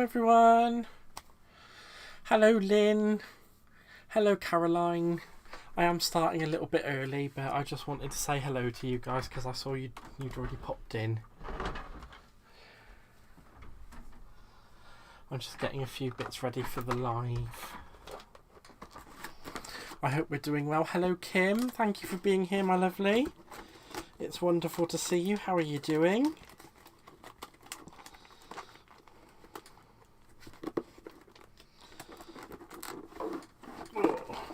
everyone. Hello Lynn. Hello Caroline. I am starting a little bit early, but I just wanted to say hello to you guys because I saw you'd already popped in. I'm just getting a few bits ready for the live. I hope we're doing well. Hello Kim. Thank you for being here, my lovely. It's wonderful to see you. How are you doing?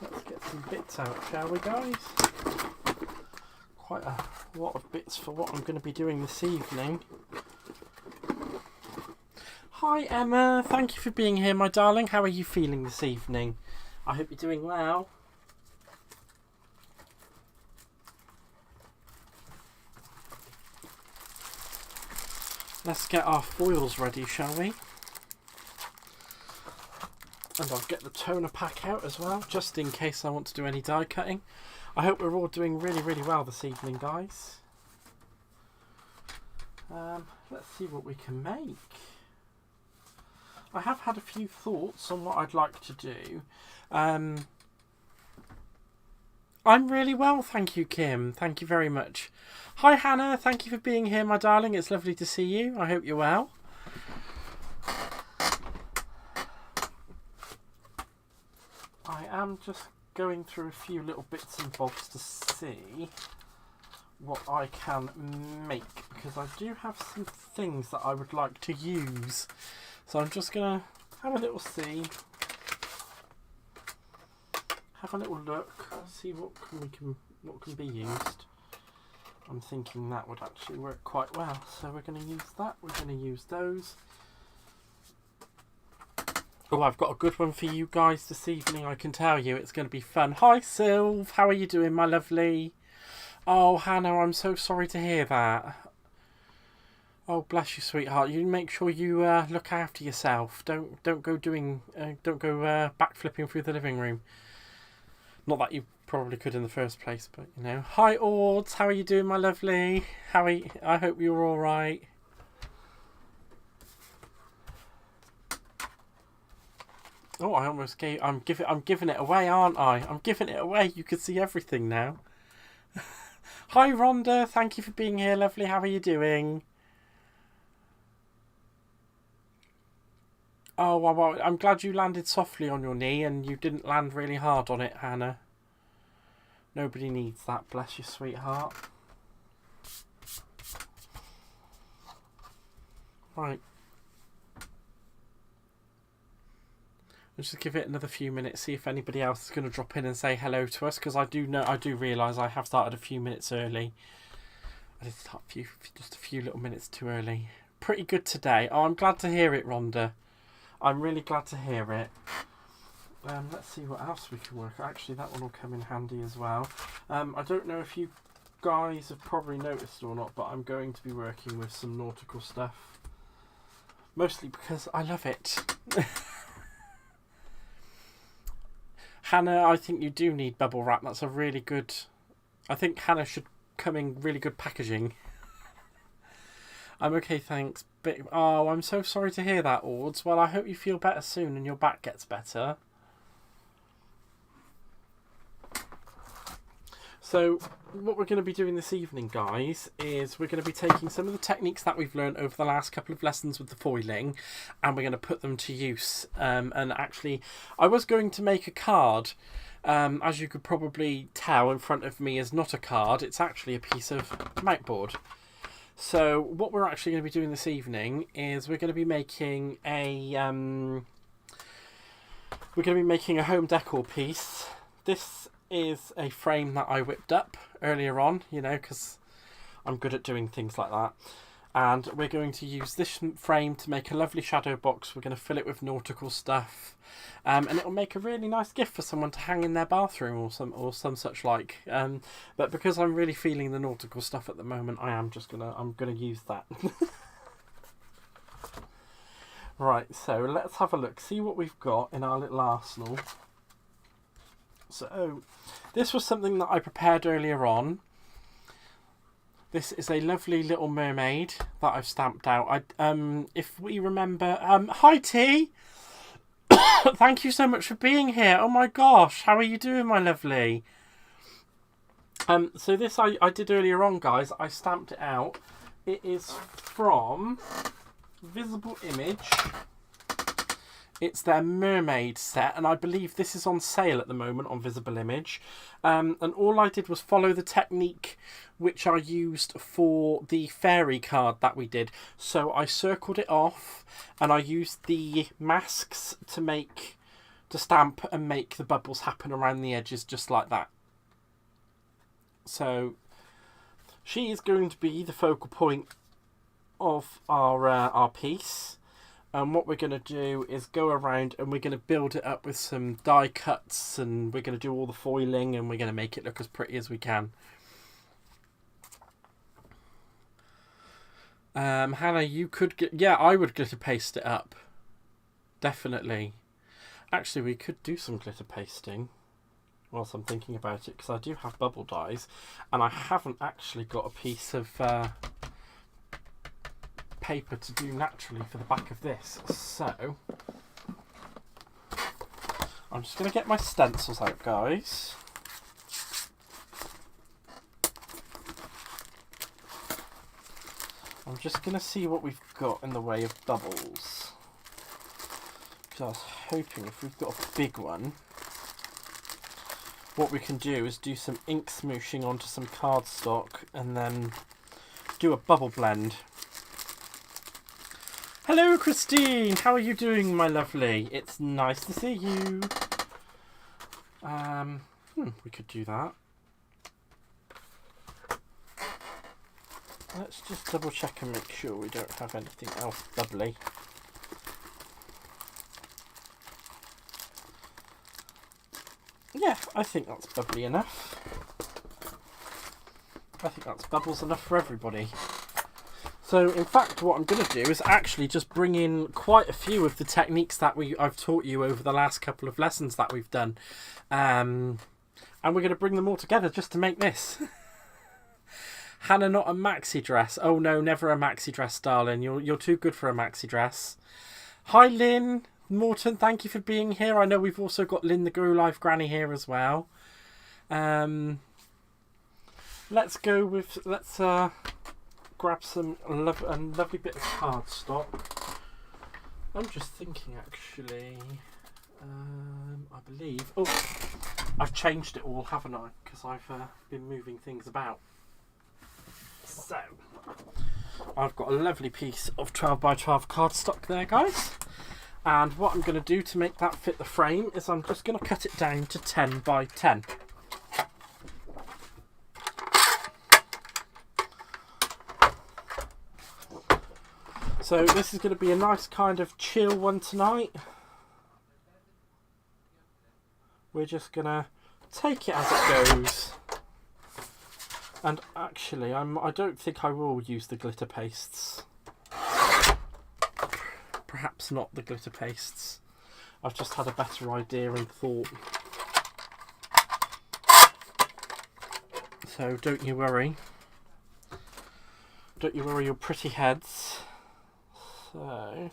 Let's get some bits out, shall we, guys? Quite a lot of bits for what I'm going to be doing this evening. Hi Emma, thank you for being here, my darling. How are you feeling this evening? I hope you're doing well. Let's get our foils ready, shall we? And I'll get the toner pack out as well, just in case I want to do any die cutting. I hope we're all doing really, really well this evening, guys. Let's see what we can make. I have had a few thoughts on what I'd like to do. I'm really well, thank you, Kim. Thank you very much. Hi, Hannah. Thank you for being here, my darling. It's lovely to see you. I hope you're well. I am just going through a few little bits and bobs to see what I can make, because I do have some things that I would like to use. So I'm just going to have a little see, have a little look, see what can be used. I'm thinking that would actually work quite well. So we're going to use that. We're going to use those. Oh, I've got a good one for you guys this evening, I can tell you. It's going to be fun. Hi, Sylv. How are you doing, my lovely? Oh, Hannah, I'm so sorry to hear that. Oh, bless you, sweetheart. You make sure you look after yourself. Don't go backflipping through the living room. Not that you probably could in the first place, but you know. Hi, Ords. How are you doing, my lovely? I hope you're all right. Oh, I almost gave. I'm giving it away, aren't I? I'm giving it away. You can see everything now. Hi, Rhonda. Thank you for being here, lovely. How are you doing? Oh, well, I'm glad you landed softly on your knee and you didn't land really hard on it, Hannah. Nobody needs that, bless you, sweetheart. Right. Let's just give it another few minutes, see if anybody else is going to drop in and say hello to us, because I do realise I have started a few minutes early. I did start just a few little minutes too early. Pretty good today. Oh, I'm glad to hear it, Rhonda. I'm really glad to hear it. Let's see what else we can work. Actually, that one will come in handy as well. I don't know if you guys have probably noticed or not, but I'm going to be working with some nautical stuff. Mostly because I love it. Hannah, I think you do need bubble wrap. That's a really good... I think Hannah should come in really good packaging. I'm okay, thanks. But, oh, I'm so sorry to hear that, Ords. Well, I hope you feel better soon and your back gets better. So, what we're going to be doing this evening, guys, is we're going to be taking some of the techniques that we've learned over the last couple of lessons with the foiling, and we're going to put them to use. And actually, I was going to make a card. As you could probably tell, in front of me is not a card. It's actually a piece of mountboard. So what we're actually going to be doing this evening is we're going to be making a home decor piece. This is a frame that I whipped up earlier on, you know, because I'm good at doing things like that. And we're going to use this frame to make a lovely shadow box. We're going to fill it with nautical stuff, and it'll make a really nice gift for someone to hang in their bathroom or some such like. But because I'm really feeling the nautical stuff at the moment, I'm gonna use that. Right, so let's have a look, see what we've got in our little arsenal. So this was something that I prepared earlier on. This is a lovely little mermaid that I've stamped out. If we remember, hi T. Thank you so much for being here. Oh my gosh, how are you doing, my lovely? So this I did earlier on, guys. I stamped it out. It is from Visible Image. It's their mermaid set, and I believe this is on sale at the moment on Visible Image. And all I did was follow the technique which I used for the fairy card that we did. So I circled it off, and I used the masks to stamp and make the bubbles happen around the edges, just like that. So she is going to be the focal point of our piece. And what we're going to do is go around and we're going to build it up with some die cuts, and we're going to do all the foiling, and we're going to make it look as pretty as we can. Hannah, you could get... Yeah, I would glitter paste it up. Definitely. Actually, we could do some glitter pasting whilst I'm thinking about it, because I do have bubble dies, and I haven't actually got a piece of... paper to do naturally for the back of this, so I'm just going to get my stencils out, guys. I'm just going to see what we've got in the way of bubbles, because I was hoping if we've got a big one, what we can do is do some ink smooshing onto some cardstock and then do a bubble blend. Hello, Christine. How are you doing, my lovely? It's nice to see you. We could do that. Let's just double check and make sure we don't have anything else bubbly. Yeah, I think that's bubbly enough. I think that's bubbles enough for everybody. So, in fact, what I'm going to do is actually just bring in quite a few of the techniques that I've taught you over the last couple of lessons that we've done. And we're going to bring them all together just to make this. Hannah, not a maxi dress. Oh, no, never a maxi dress, darling. You're too good for a maxi dress. Hi, Lynn. Morton, thank you for being here. I know we've also got Lynn, the Grow Life Granny, here as well. Let's go with... Let's... grab some lovely bit of cardstock. I'm just thinking, actually, I believe... Oh, I've changed it all, haven't I? Because I've been moving things about. So, I've got a lovely piece of 12 by 12 cardstock there, guys. And what I'm going to do to make that fit the frame is I'm just going to cut it down to 10 by 10. So this is going to be a nice kind of chill one tonight. We're just going to take it as it goes. And actually, I don't think I will use the glitter pastes. Perhaps not the glitter pastes. I've just had a better idea and thought. So don't you worry. Don't you worry your pretty heads. So,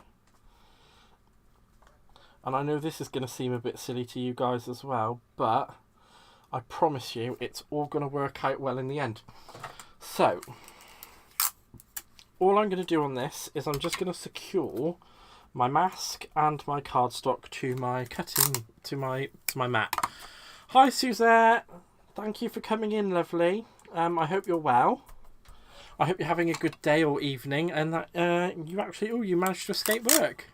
and I know this is going to seem a bit silly to you guys as well, but I promise you it's all going to work out well in the end. So, all I'm going to do on this is I'm just going to secure my mask and my cardstock to my to my mat. Hi Suzette, thank you for coming in, lovely. I hope you're well. I hope you're having a good day or evening, and that you actually, you managed to escape work.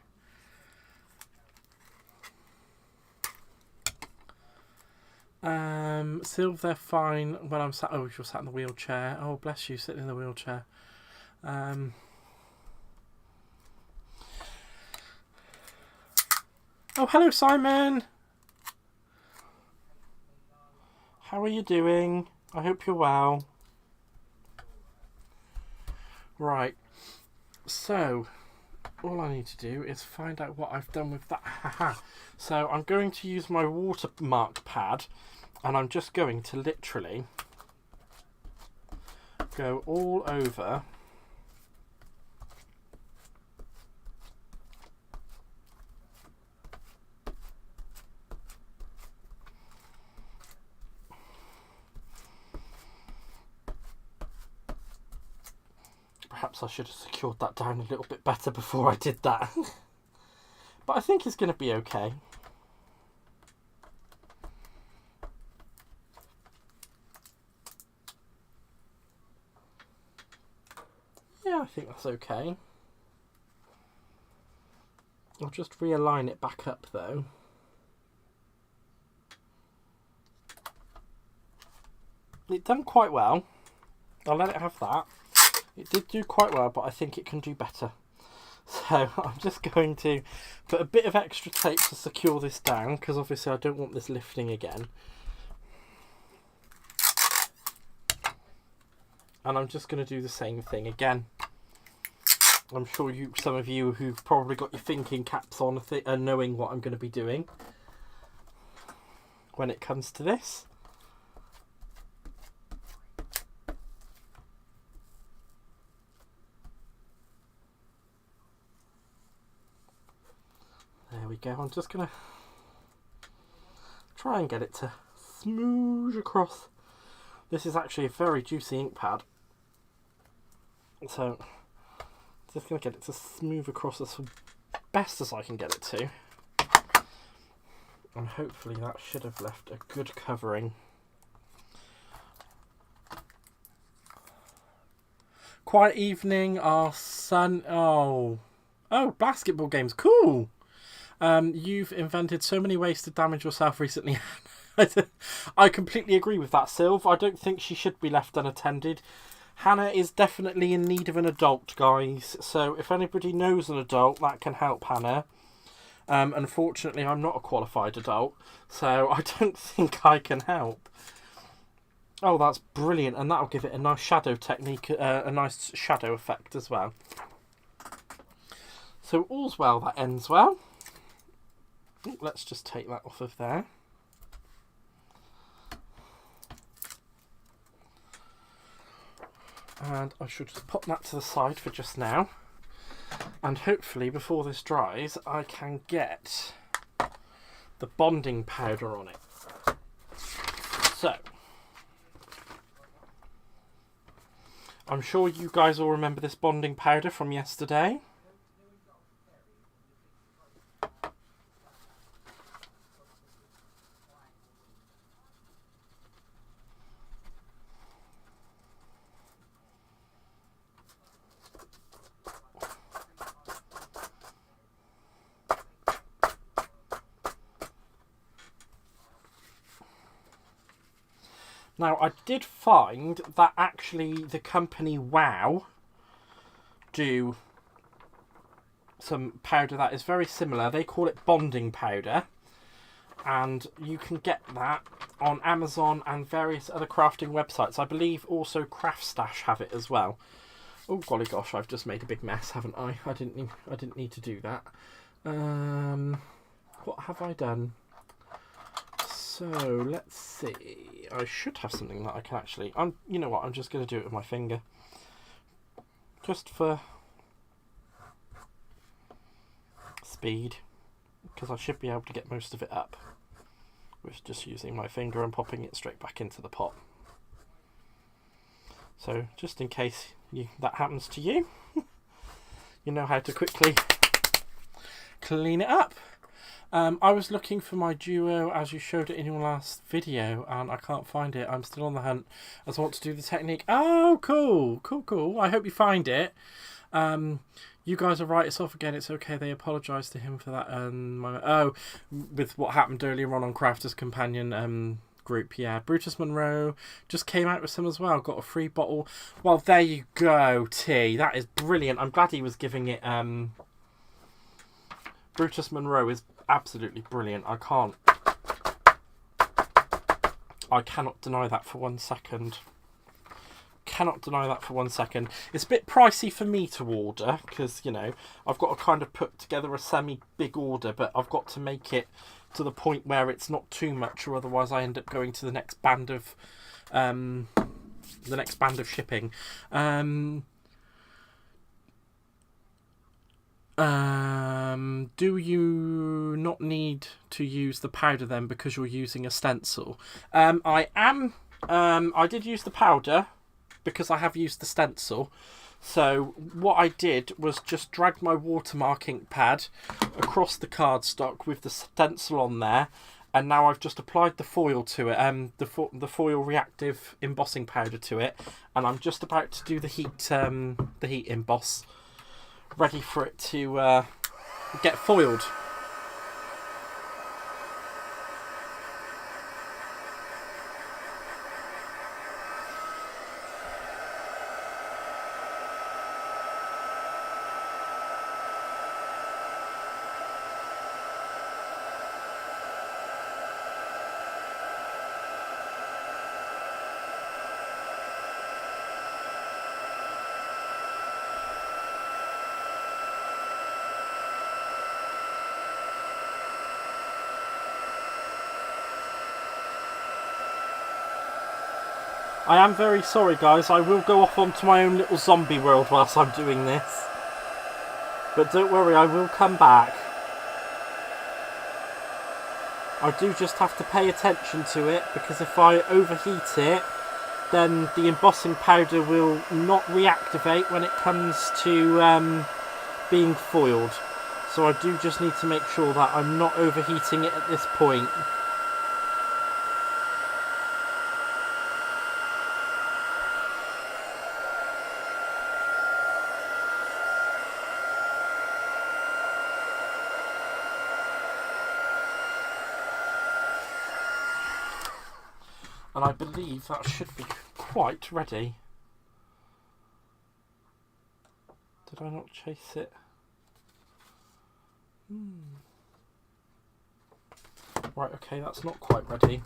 Sylv, they're fine when I'm sat. Oh, you're sat in the wheelchair. Oh, bless you, sitting in the wheelchair. Oh, hello, Simon. How are you doing? I hope you're well. Right, so all I need to do is find out what I've done with that. So I'm going to use my watermark pad, and I'm just going to literally go all over perhaps I should have secured that down a little bit better before I did that. But I think it's going to be okay. Yeah, I think that's okay. I'll just realign it back up though. It done quite well. I'll let it have that. It did do quite well, but I think it can do better. So I'm just going to put a bit of extra tape to secure this down, because obviously I don't want this lifting again. And I'm just going to do the same thing again. I'm sure some of you who've probably got your thinking caps on are knowing what I'm going to be doing when it comes to this. There we go. I'm just going to try and get it to smoosh across. This is actually a very juicy ink pad. So just going to get it to smooth across as best as I can get it to. And hopefully that should have left a good covering. Quiet evening, our son. Oh, basketball games. Cool. You've invented so many ways to damage yourself recently. I completely agree with that, Sylv. I don't think she should be left unattended. Hannah is definitely in need of an adult, guys. So if anybody knows an adult that can help Hannah. Unfortunately, I'm not a qualified adult, so I don't think I can help. Oh, that's brilliant. And that'll give it a nice shadow technique, a nice shadow effect as well. So all's well that ends well. Let's just take that off of there. And I should just pop that to the side for just now. And hopefully before this dries, I can get the bonding powder on it. So, I'm sure you guys all remember this bonding powder from yesterday. Now, I did find that actually the company WOW do some powder that is very similar. They call it bonding powder. And you can get that on Amazon and various other crafting websites. I believe also Craftstash have it as well. Oh, golly gosh, I've just made a big mess, haven't I? I didn't need to do that. What have I done? So, let's see. I should have something that I can actually... you know what, I'm just going to do it with my finger. Just for speed. Because I should be able to get most of it up with just using my finger and popping it straight back into the pot. So, just in case that happens to you, you know how to quickly clean it up. I was looking for my duo as you showed it in your last video and I can't find it. I'm still on the hunt as I want to do the technique. Oh, cool. I hope you find it. You guys are right. It's off again. It's okay. They apologised to him for that. With what happened earlier on Crafters Companion group. Yeah, Brutus Monroe just came out with some as well. Got a free bottle. Well, there you go, T. That is brilliant. I'm glad he was giving it... Brutus Monroe is absolutely brilliant. I cannot deny that for 1 second. Cannot deny that for 1 second. It's a bit pricey for me to order because, you know, I've got to kind of put together a semi-big order, but I've got to make it to the point where it's not too much or otherwise I end up going to the next band of band of shipping. Do you not need to use the powder then because you're using a stencil? I did use the powder because I have used the stencil. So what I did was just drag my watermark ink pad across the cardstock with the stencil on there, and now I've just applied the foil to it, the foil reactive embossing powder to it, and I'm just about to do the heat emboss, ready for it to get foiled. I am very sorry, guys. I will go off onto my own little zombie world whilst I'm doing this. But don't worry, I will come back. I do just have to pay attention to it, because if I overheat it, then the embossing powder will not reactivate when it comes to being foiled. So I do just need to make sure that I'm not overheating it at this point. And I believe that should be quite ready. Did I not chase it? Right, okay, that's not quite ready.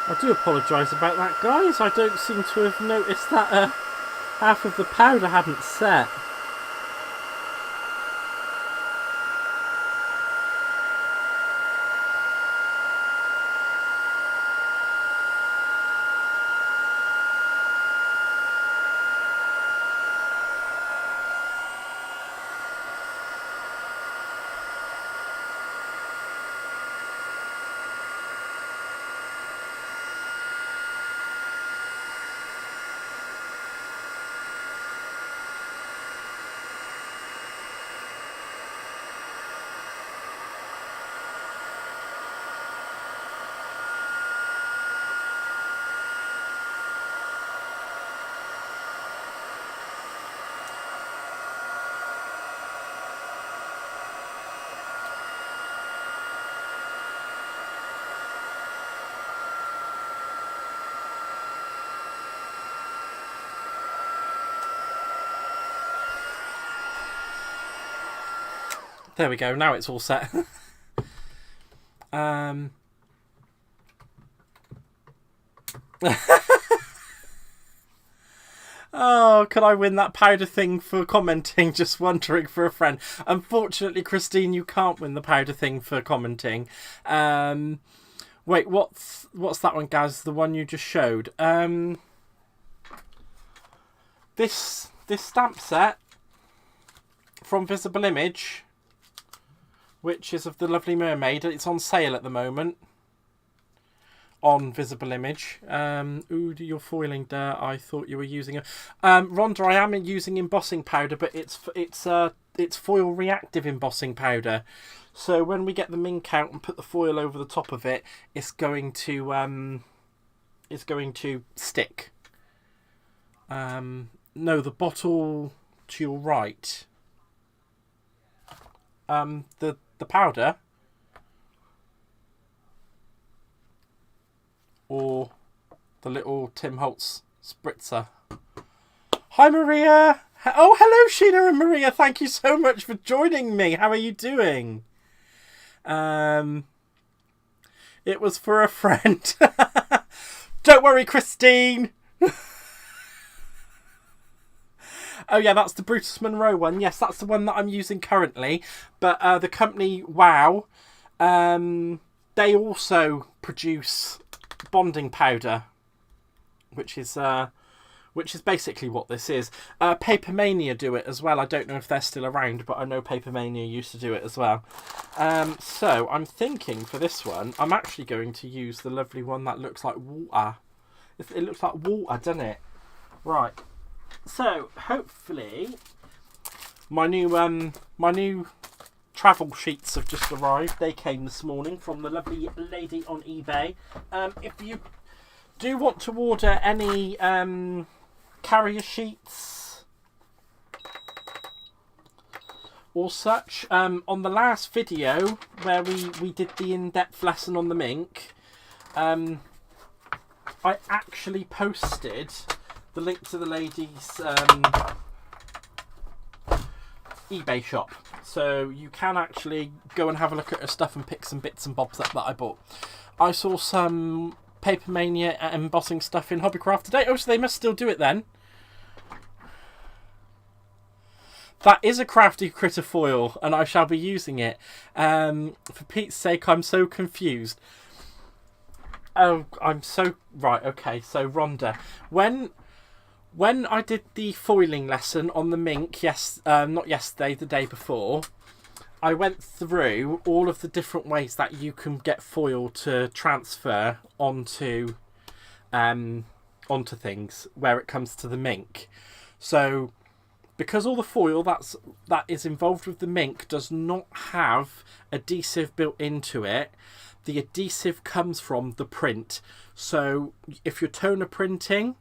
I do apologise about that, guys. I don't seem to have noticed that half of the powder hadn't set. There we go, now it's all set. Oh, could I win that powder thing for commenting? Just wondering for a friend. Unfortunately, Christine, you can't win the powder thing for commenting. Wait, what's that one, Gaz? The one you just showed. This stamp set from Visible Image, which is of the Lovely Mermaid. It's on sale at the moment on Visible Image. Ooh, you're foiling there. I thought you were using a Rhonda, I am using embossing powder, but it's foil reactive embossing powder. So when we get the ink out and put the foil over the top of it, it's going to stick. No, the bottle to your right. The powder, or the little Tim Holtz spritzer. Hi Maria, Oh, hello, Sheena and Maria. Thank you so much for joining me. How are you doing? It was for a friend. Don't worry, Christine. Oh yeah, that's the Brutus Monroe one. Yes, that's the one that I'm using currently. But the company Wow, they also produce bonding powder, which is basically what this is. Papermania do it as well. I don't know if they're still around, but I know Papermania used to do it as well. So I'm thinking for this one, I'm actually going to use the lovely one that looks like water. It looks like water, doesn't it? Right. So hopefully my new travel sheets have just arrived. They came this morning from the lovely lady on eBay. If you do want to order any carrier sheets or such, on the last video where we did the in-depth lesson on the mink, I actually posted the link to the lady's eBay shop, so you can actually go and have a look at her stuff and pick some bits and bobs up that I bought. I saw some Papermania embossing stuff in Hobbycraft today. Oh, so they must still do it then. That is a Crafty critter foil, and I shall be using it. For Pete's sake, I'm so confused. Oh, I'm so... Right, okay, so Rhonda. When I did the foiling lesson on the mink, not yesterday, the day before, I went through all of the different ways that you can get foil to transfer onto things where it comes to the mink. So, because all the foil that is involved with the mink does not have adhesive built into it, the adhesive comes from the print. So, if you're toner printing,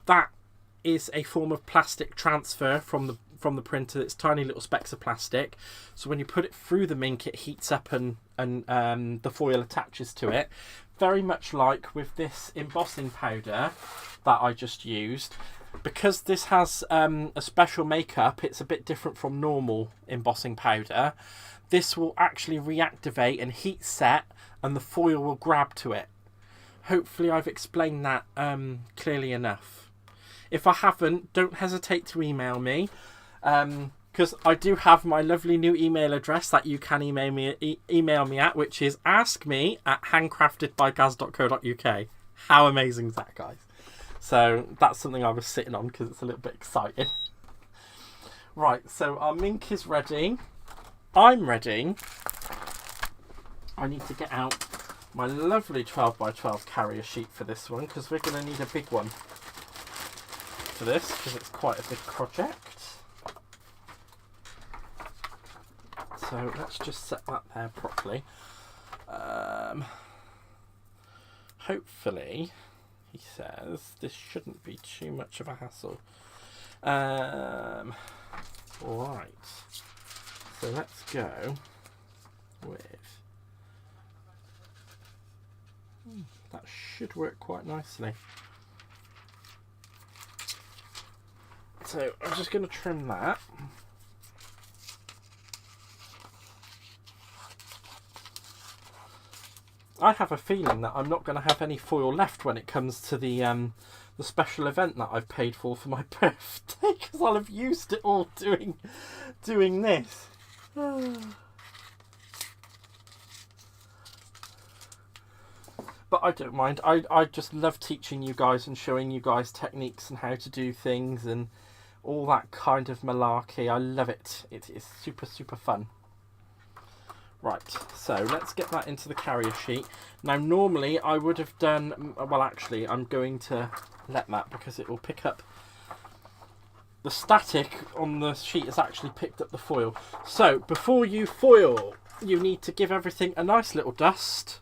that is a form of plastic transfer from the printer. It's tiny little specks of plastic, so when you put it through the mink, it heats up and the foil attaches to it, very much like with this embossing powder that I just used. Because this has a special makeup, it's a bit different from normal embossing powder. This will actually reactivate and heat set, and the foil will grab to it. Hopefully I've explained that clearly enough. If I haven't, don't hesitate to email me, because I do have my lovely new email address that you can email me at, which is askme@handcraftedbygaz.co.uk. How amazing is that, guys? So that's something I was sitting on because it's a little bit exciting. Right, so our mink is ready. I'm ready. I need to get out my lovely 12x12 carrier sheet for this one, because we're going to need a big one for this, because it's quite a big project. So let's just set that there properly. Hopefully, he says, this shouldn't be too much of a hassle. Right, so let's go with... that should work quite nicely. So I'm just going to trim that. I have a feeling that I'm not going to have any foil left when it comes to the special event that I've paid for my birthday, because I'll have used it all doing this. But I don't mind. I just love teaching you guys and showing you guys techniques and how to do things and all that kind of malarkey. I love it. It is super, super fun. Right, so let's get that into the carrier sheet. Now, normally I would have done... Well, actually, I'm going to let that because it will pick up... The static on the sheet has actually picked up the foil. So, before you foil, you need to give everything a nice little dust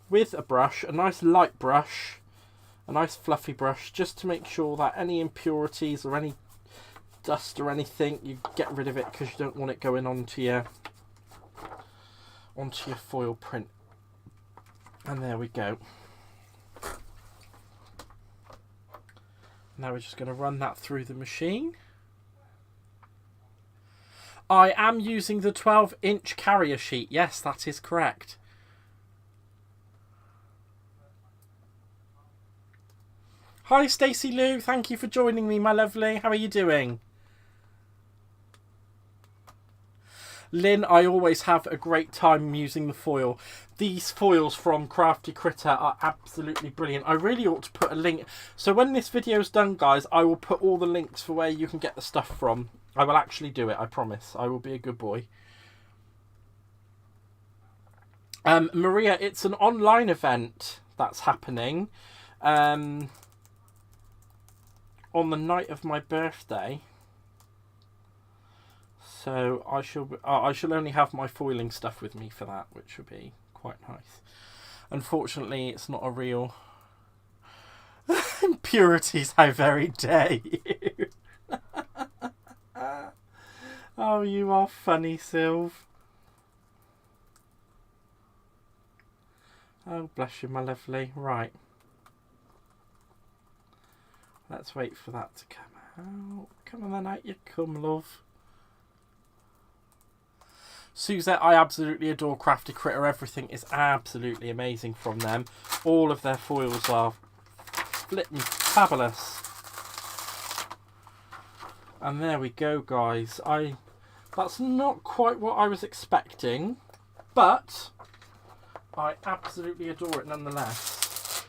with a brush, a nice light brush, a nice fluffy brush, just to make sure that any impurities or any dust or anything, you get rid of it, because you don't want it going onto your foil print. And there we go. Now we're just going to run that through the machine. I am using the 12-inch carrier sheet. Yes, that is correct. Hi, Stacey Lou. Thank you for joining me, my lovely. How are you doing? Lynn, I always have a great time using the foil. These foils from Crafty Critter are absolutely brilliant. I really ought to put a link. So when this video is done, guys, I will put all the links for where you can get the stuff from. I will actually do it, I promise. I will be a good boy. Maria, it's an online event that's happening on the night of my birthday. So I shall only have my foiling stuff with me for that, which would be quite nice. Unfortunately, it's not a real impurities. How very dare you! Oh, you are funny, Sylv. Oh, bless you, my lovely. Right. Let's wait for that to come out. Come on then, out you come, love. Suzette, I absolutely adore Crafty Critter. Everything is absolutely amazing from them. All of their foils are flippin' fabulous. And there we go, guys. That's not quite what I was expecting, but I absolutely adore it nonetheless.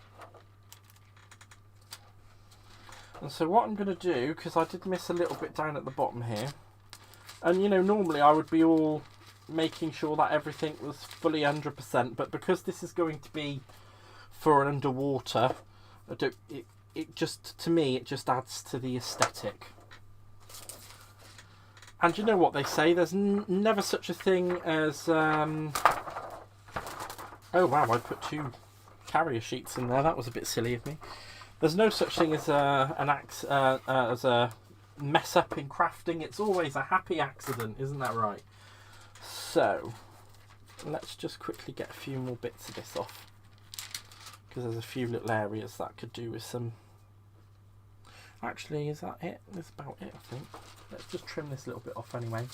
And so what I'm going to do, because I did miss a little bit down at the bottom here, and you know, normally I would be all making sure that everything was fully 100%, but because this is going to be for an underwater, it just, to me, it just adds to the aesthetic. And you know what they say, there's never such a thing as oh wow, I put 2 carrier sheets in there. That was a bit silly of me. There's no such thing as as a mess up in crafting. It's always a happy accident, isn't that right? So let's just quickly get a few more bits of this off, because there's a few little areas that could do with some. Actually, is that it? That's about it, I think. Let's just trim this little bit off anyway,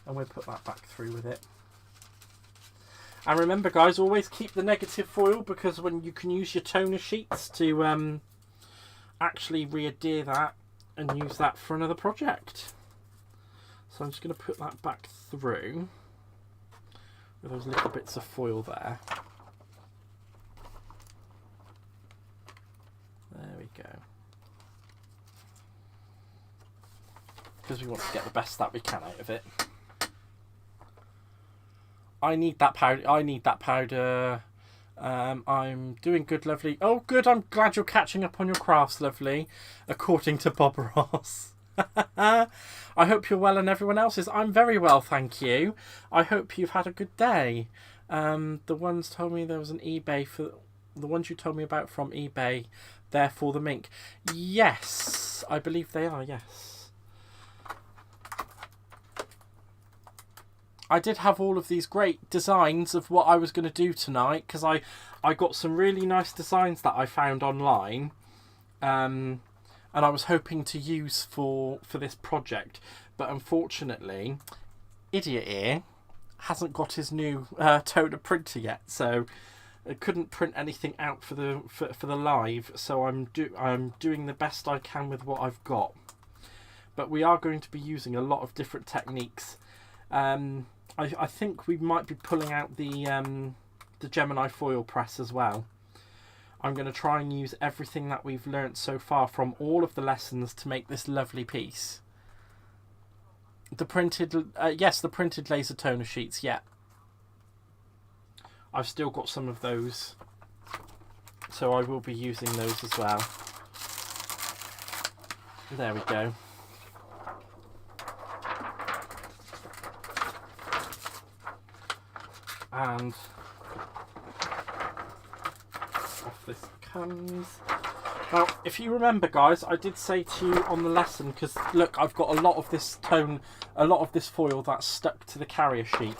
and we'll put that back through with it. And remember, guys, always keep the negative foil, because when you can use your toner sheets to actually re-adhere that and use that for another project. So I'm just going to put that back through with those little bits of foil there. There we go. Because we want to get the best that we can out of it. I need that powder. I'm doing good, lovely. Oh, good. I'm glad you're catching up on your crafts, lovely. According to Bob Ross. I hope you're well and everyone else is. I'm very well, thank you. I hope you've had a good day. The ones told me there was an eBay for the ones you told me about from eBay. They're for the mink. Yes, I believe they are. Yes. I did have all of these great designs of what I was going to do tonight, because I got some really nice designs that I found online, and I was hoping to use for this project, but unfortunately Idiot Ear hasn't got his new toner printer yet, so I couldn't print anything out for the live, so I'm doing the best I can with what I've got. But we are going to be using a lot of different techniques. I think we might be pulling out the Gemini foil press as well. I'm going to try and use everything that we've learnt so far from all of the lessons to make this lovely piece. The printed, yes, the printed laser toner sheets, yeah. I've still got some of those, so I will be using those as well. There we go. And off this comes. Now, if you remember, guys, I did say to you on the lesson, because look, I've got a lot of this foil that's stuck to the carrier sheet.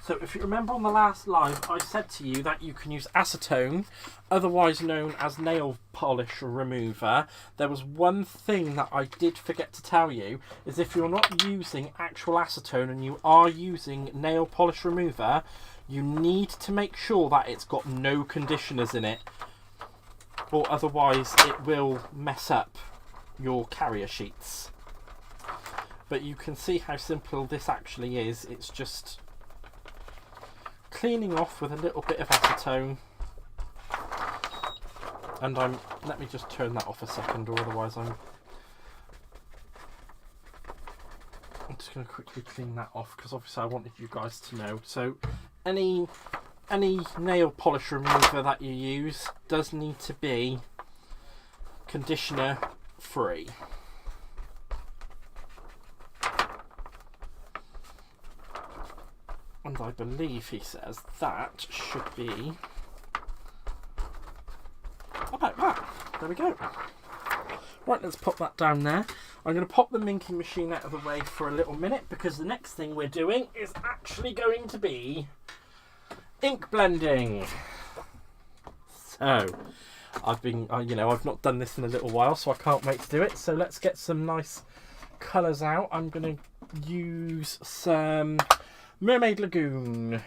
So if you remember on the last live, I said to you that you can use acetone, otherwise known as nail polish remover. There was one thing that I did forget to tell you, is if you're not using actual acetone and you are using nail polish remover, you need to make sure that it's got no conditioners in it, or otherwise it will mess up your carrier sheets. But you can see how simple this actually is. It's just cleaning off with a little bit of acetone. And let me just turn that off a second, or otherwise I'm just going to quickly clean that off, because obviously I wanted you guys to know. So any nail polish remover that you use does need to be conditioner free. And I believe he says that should be about that. There we go. Right, let's pop that down there. I'm going to pop the minking machine out of the way for a little minute, because the next thing we're doing is actually going to be ink blending. So I've not done this in a little while, so I can't wait to do it. So let's get some nice colours out. I'm going to use some Mermaid Lagoon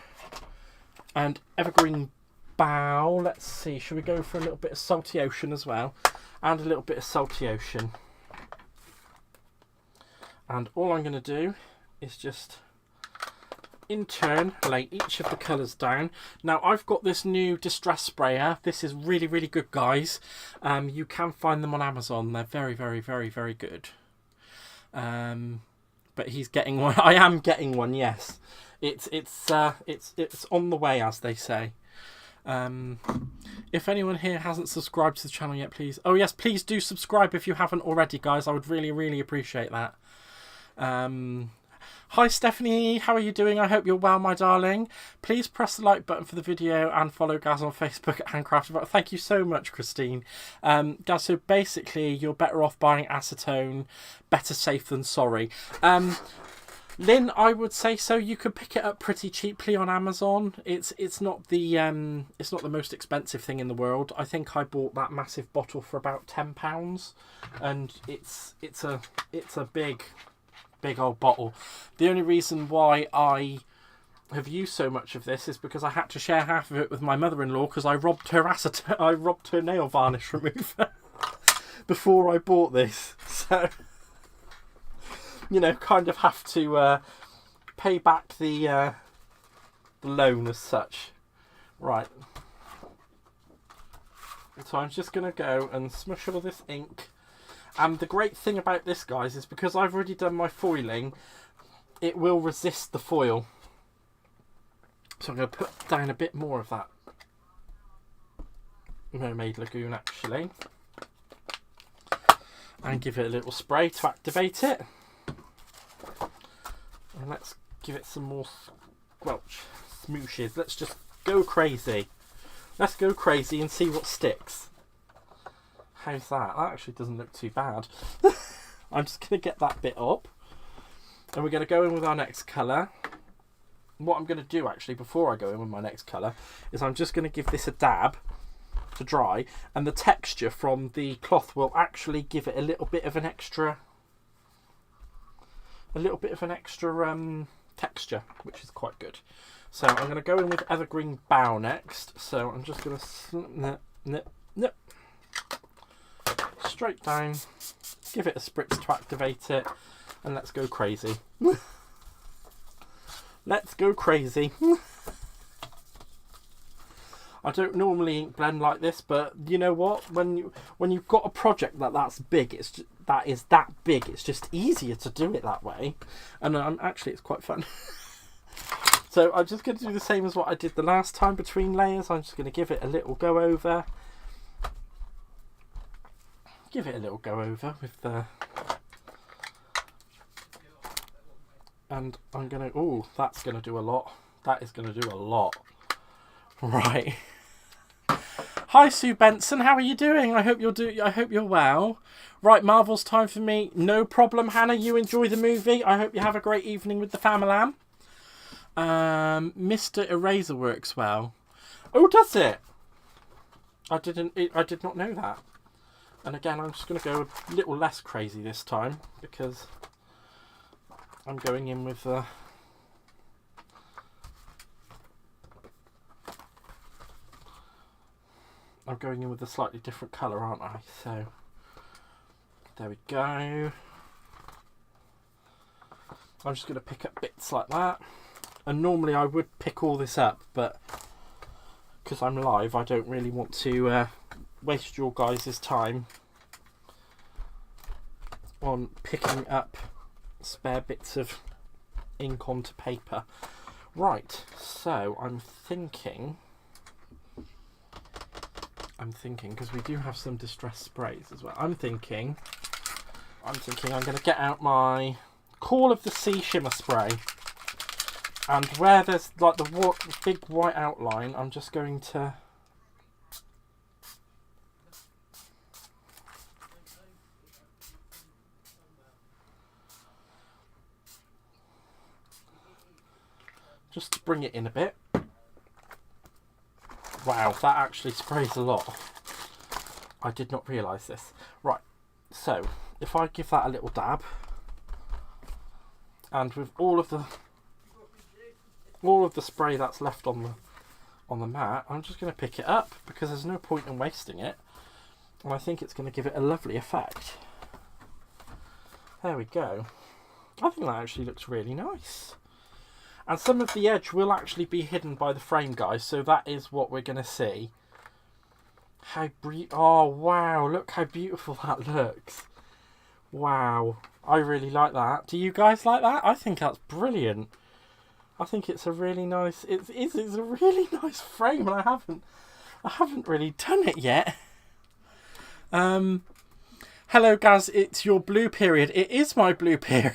and Evergreen Bow. Let's see, should we go for a little bit of Salty Ocean as well? And a little bit of Salty Ocean. And all I'm going to do is just in turn lay each of the colours down. Now I've got this new distress sprayer. This is really, really good, guys. You can find them on Amazon. They're very, very, very, very good. But he's getting one. I am getting one, yes. It's on the way, as they say. If anyone here hasn't subscribed to the channel yet, please. Oh yes, please do subscribe if you haven't already, guys. I would really, really appreciate that. Hi Stephanie, how are you doing? I hope you're well, my darling. Please press the like button for the video and follow Gaz on Facebook and Crafty. Thank you so much, Christine. Gaz, so basically you're better off buying acetone. Better safe than sorry. Lynn, I would say so. You could pick it up pretty cheaply on Amazon. It's not the most expensive thing in the world. I think I bought that massive bottle for about £10, and it's a big old bottle. The only reason why I have used so much of this is because I had to share half of it with my mother-in-law, because I robbed her nail varnish remover before I bought this. So kind of have to pay back the loan as such. Right. So I'm just going to go and smush all this ink. And the great thing about this, guys, is because I've already done my foiling, it will resist the foil. So I'm going to put down a bit more of that Mermaid Lagoon, actually. And give it a little spray to activate it. And let's give it some more smooshes. Let's just go crazy. Let's go crazy and see what sticks. How's that? That actually doesn't look too bad. I'm just going to get that bit up. And we're going to go in with our next colour. What I'm going to do, actually, before I go in with my next colour, is I'm just going to give this a dab to dry. And the texture from the cloth will actually give it a little bit of an extra... texture, which is quite good. So I'm going to go in with Evergreen Bow next. So I'm just going to nip straight down, give it a spritz to activate it, and let's go crazy. Let's go crazy. I don't normally ink blend like this, but you know what? When you've got a project that's big, it's just easier to do it that way, and actually it's quite fun. So I'm just going to do the same as what I did the last time between layers. I'm just going to give it a little go over. Give it a little go over with the... And I'm going to... Oh, that's going to do a lot. That is going to do a lot. Right. Hi Sue Benson, how are you doing? I hope you're well. Right, Marvel's time for me. No problem, Hannah. You enjoy the movie. I hope you have a great evening with the family. Mr. Eraser works well. Oh, does it? I did not know that. And again, I'm just going to go a little less crazy this time because I'm going in with the... I'm going in with a slightly different colour, aren't I? So, there we go. I'm just going to pick up bits like that. And normally I would pick all this up, but because I'm live, I don't really want to waste your guys' time on picking up spare bits of ink onto paper. Right, so I'm thinking, because we do have some distress sprays as well. I'm thinking I'm going to get out my Call of the Sea shimmer spray, and where there's like the big white outline, I'm just going to bring it in a bit. Wow, that actually sprays a lot. I did not realise this. Right, so if I give that a little dab, and with all of the spray that's left on the mat, I'm just going to pick it up because there's no point in wasting it, and I think it's going to give it a lovely effect. There we go. I think that actually looks really nice. And some of the edge will actually be hidden by the frame, guys, so that is what we're going to see. Oh, wow, look how beautiful that looks. Wow, I really like that. Do you guys like that? I think that's brilliant. I think it's a really nice, it's a really nice frame, and I haven't really done it yet. Hello, Gaz, it's your blue period. It is my blue period.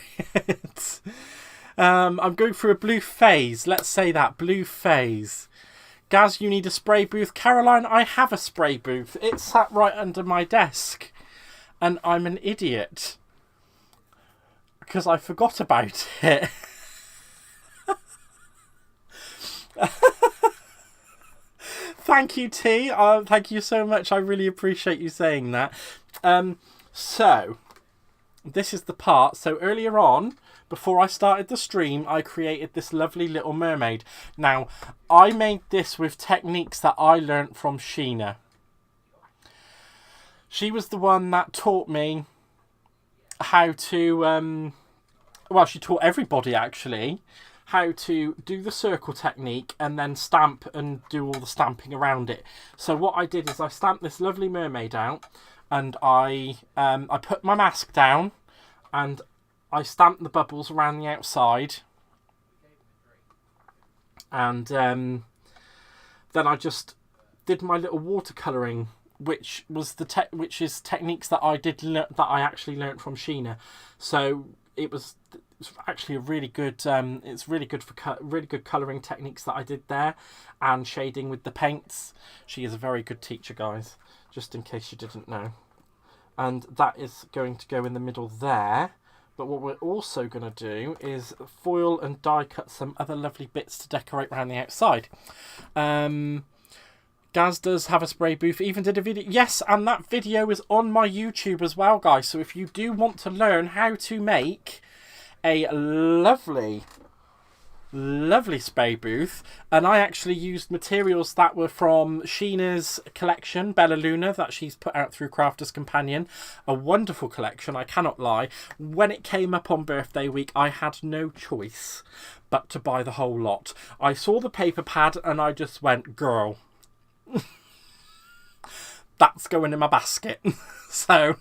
I'm going through a blue phase. Let's say that, blue phase. Gaz, you need a spray booth. Caroline, I have a spray booth. It's sat right under my desk. And I'm an idiot. Because I forgot about it. Thank you, T. Thank you so much. I really appreciate you saying that. So, this is the part. So earlier on, before I started the stream, I created this lovely little mermaid. Now, I made this with techniques that I learnt from Sheena. She was the one that taught me how to, well, she taught everybody actually, how to do the circle technique and then stamp and do all the stamping around it. So what I did is I stamped this lovely mermaid out, and I put my mask down, and I stamped the bubbles around the outside, and then I just did my little watercolouring, which was which is techniques that I actually learnt from Sheena. So it's actually a really good. It's really good for really good colouring techniques that I did there, and shading with the paints. She is a very good teacher, guys. Just in case you didn't know, and that is going to go in the middle there. But what we're also going to do is foil and die cut some other lovely bits to decorate around the outside. Gaz does have a spray booth, even did a video. Yes, and that video is on my YouTube as well, guys. So if you do want to learn how to make a lovely spray booth, and I actually used materials that were from Sheena's collection, Bella Luna, that she's put out through Crafter's Companion. A wonderful collection, I cannot lie. When it came up on birthday week, I had no choice but to buy the whole lot. I saw the paper pad and I just went, girl, that's going in my basket. So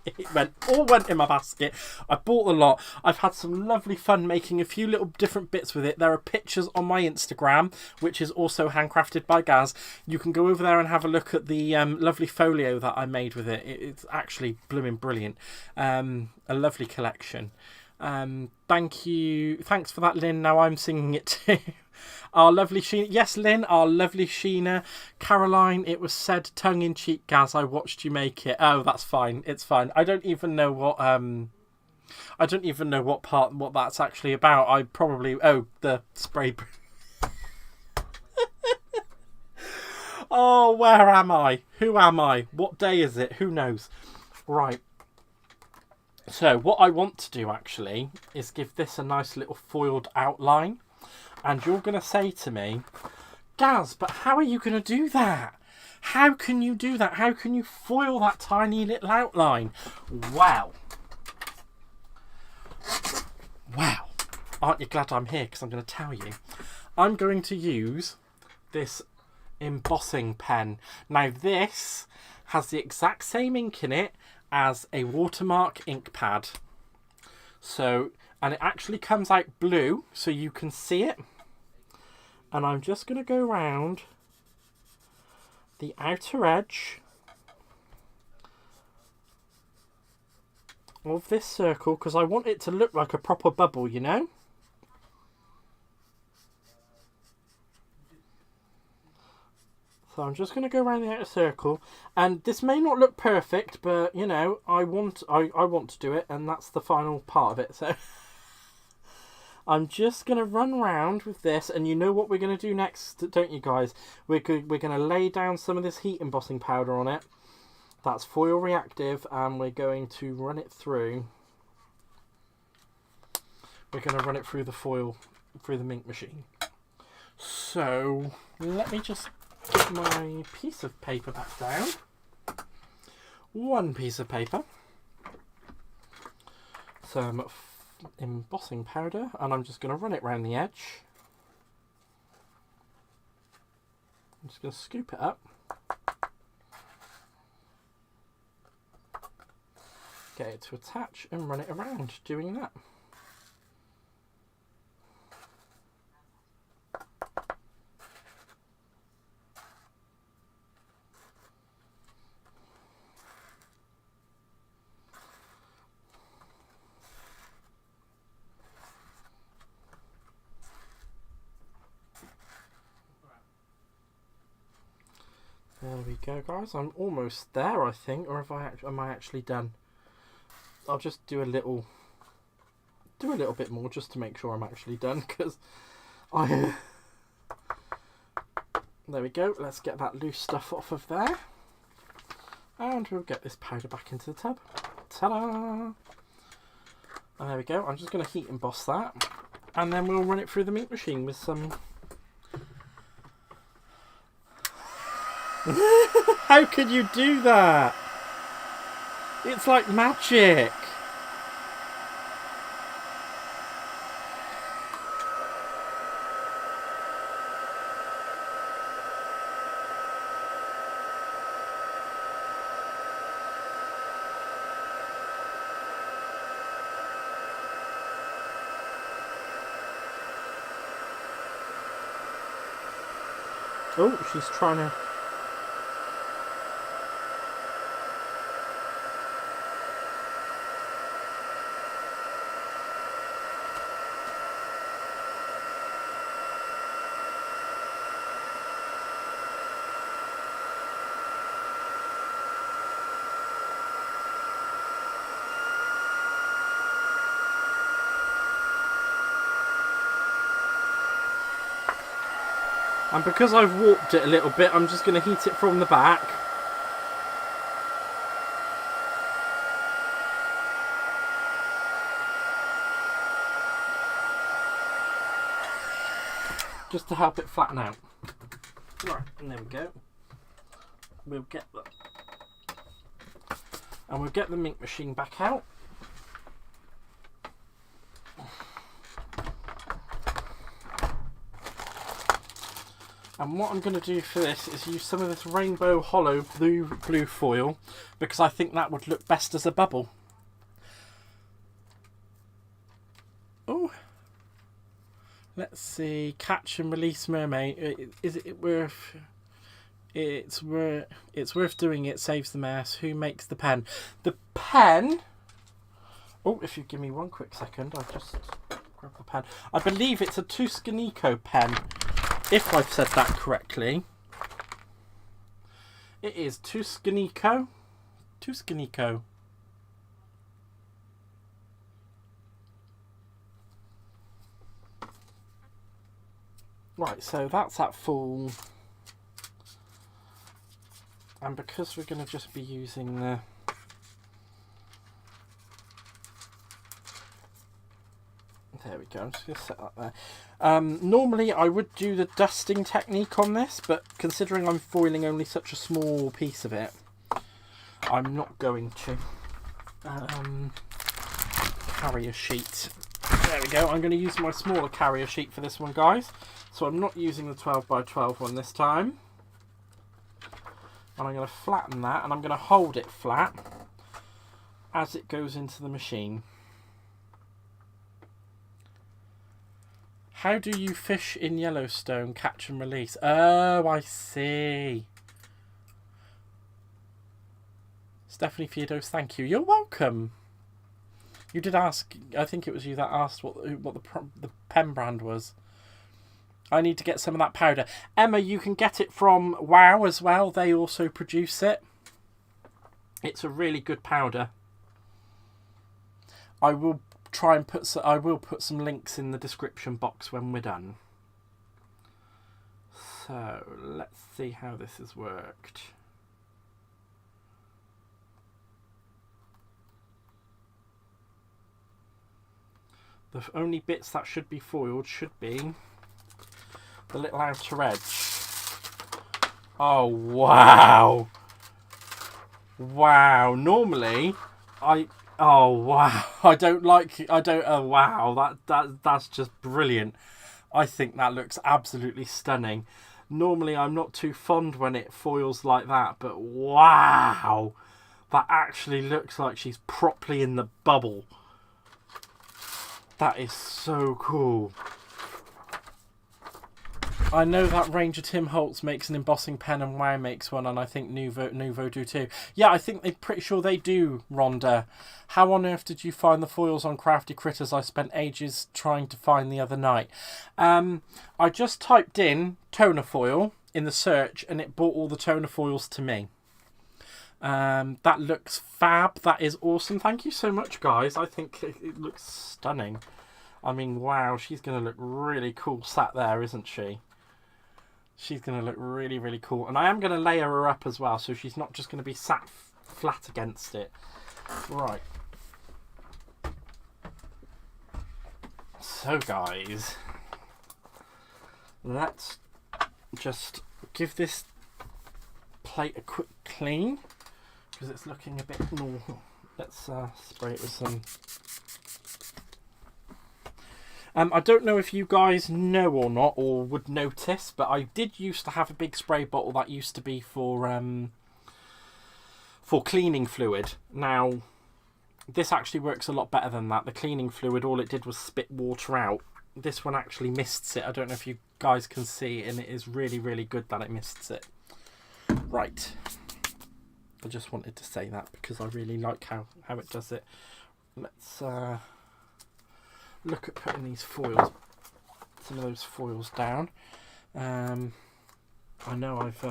it all went in my basket. I bought the lot. I've had some lovely fun making a few little different bits with it. There are pictures on my Instagram, which is also handcrafted by Gaz. You can go over there and have a look at the lovely folio that I made with it. It's actually blooming brilliant. A lovely collection. Thank you. Thanks for that, Lynn. Now I'm singing it too. Our lovely Sheena. Yes, Lynn, our lovely Sheena. Caroline, it was said tongue-in-cheek, Gaz. I watched you make it. Oh, that's fine. It's fine. I don't even know what I don't even know what that's actually about. I probably... Oh, the spray... Oh, where am I? Who am I? What day is it? Who knows? Right. So, what I want to do, actually, is give this a nice little foiled outline. And you're going to say to me, Gaz, but how are you going to do that? How can you do that? How can you foil that tiny little outline? Well, aren't you glad I'm here? Because I'm going to tell you. I'm going to use this embossing pen. Now, this has the exact same ink in it as a watermark ink pad. So, and it actually comes out blue, so you can see it. And I'm just going to go around the outer edge of this circle, because I want it to look like a proper bubble, you know? So I'm just going to go around the outer circle, and this may not look perfect, but you know, I want to do it, and that's the final part of it. So I'm just going to run round with this, and you know what we're going to do next, don't you guys? We're going to lay down some of this heat embossing powder on it. That's foil reactive, and we're going to run it through. We're going to run it through the foil, through the ink machine. So let me just get my piece of paper back down. One piece of paper. Some embossing powder, and I'm just going to run it around the edge. I'm just going to scoop it up. Get it to attach and run it around, doing that. There we go, guys. I'm almost there, I think. Or am I actually done? I'll just do a little bit more just to make sure I'm actually done, because I... There we go. Let's get that loose stuff off of there. And we'll get this powder back into the tub. Ta-da! And there we go. I'm just going to heat emboss that. And then we'll run it through the ink machine with some... How could you do that? It's like magic. Oh, she's trying to... And because I've warped it a little bit, I'm just going to heat it from the back. Just to help it flatten out. Right, and there we go. We'll get that. And we'll get the ink machine back out. And what I'm going to do for this is use some of this rainbow hollow blue foil, because I think that would look best as a bubble. Oh, let's see. Catch and release mermaid. Is it worth? It's worth doing. It saves the mess. Who makes the pen? The pen. Oh, if you give me one quick second, I'll just grab the pen. I believe it's a Tuscanico pen. If I've said that correctly, it is Tuscanico. Tuscanico. Right, so that's at full. And because we're going to just be using the... There we go, I'm just going to set that there. Normally I would do the dusting technique on this, but considering I'm foiling only such a small piece of it, I'm not going to. Carrier sheet. There we go, I'm going to use my smaller carrier sheet for this one, guys. So I'm not using the 12 by 12 one this time. And I'm going to flatten that, and I'm going to hold it flat as it goes into the machine. How do you fish in Yellowstone, catch and release? Oh, I see. Stephanie Theodos, thank you. You're welcome. You did ask, I think it was you that asked what the pen brand was. I need to get some of that powder. Emma, you can get it from WoW as well. They also produce it. It's a really good powder. I will try and put some links in the description box when we're done. So let's see how this has worked. The only bits that should be foiled should be the little outer edge. Oh wow. Wow. Normally oh wow. Oh wow. That's just brilliant. I think that looks absolutely stunning. Normally I'm not too fond when it foils like that, but wow. That actually looks like she's properly in the bubble. That is so cool. I know that Ranger Tim Holtz makes an embossing pen and WoW makes one, and I think Nouveau do too. Yeah, I think they're pretty sure they do, Rhonda. How on earth did you find the foils on Crafty Critters? I spent ages trying to find the other night. I just typed in toner foil in the search and it brought all the toner foils to me. That looks fab. That is awesome. Thank you so much, guys. I think it looks stunning. I mean, wow, she's going to look really cool sat there, isn't she? She's going to look really, really cool. And I am going to layer her up as well, so she's not just going to be sat flat against it. Right. So, guys, let's just give this plate a quick clean, because it's looking a bit normal. Let's spray it with some... I don't know if you guys know or not, or would notice, but I did used to have a big spray bottle that used to be for cleaning fluid. Now, this actually works a lot better than that. The cleaning fluid, all it did was spit water out. This one actually mists it. I don't know if you guys can see, and it is really, really good that it mists it. Right. I just wanted to say that because I really like how it does it. Let's... look at putting these foils, some of those foils down. I know I've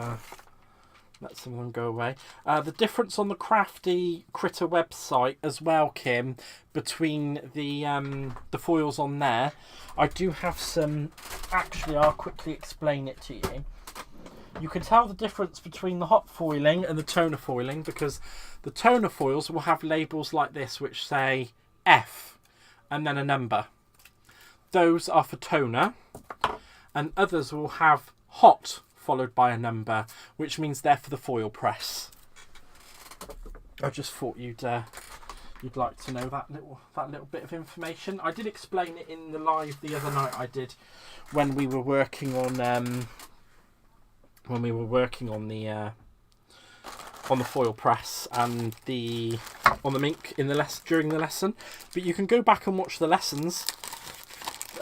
let some of them go away. The difference on the Crafty Critter website as well, Kim, between the foils on there, I do have some. Actually, I'll quickly explain it to you. You can tell the difference between the hot foiling and the toner foiling because the toner foils will have labels like this which say F and then a number. Those are for toner, and others will have hot followed by a number, which means they're for the foil press. I just thought you'd like to know that little bit of information. I did explain it in the live the other night I did when we were working on the foil press and on the mink during the lesson. But you can go back and watch the lessons.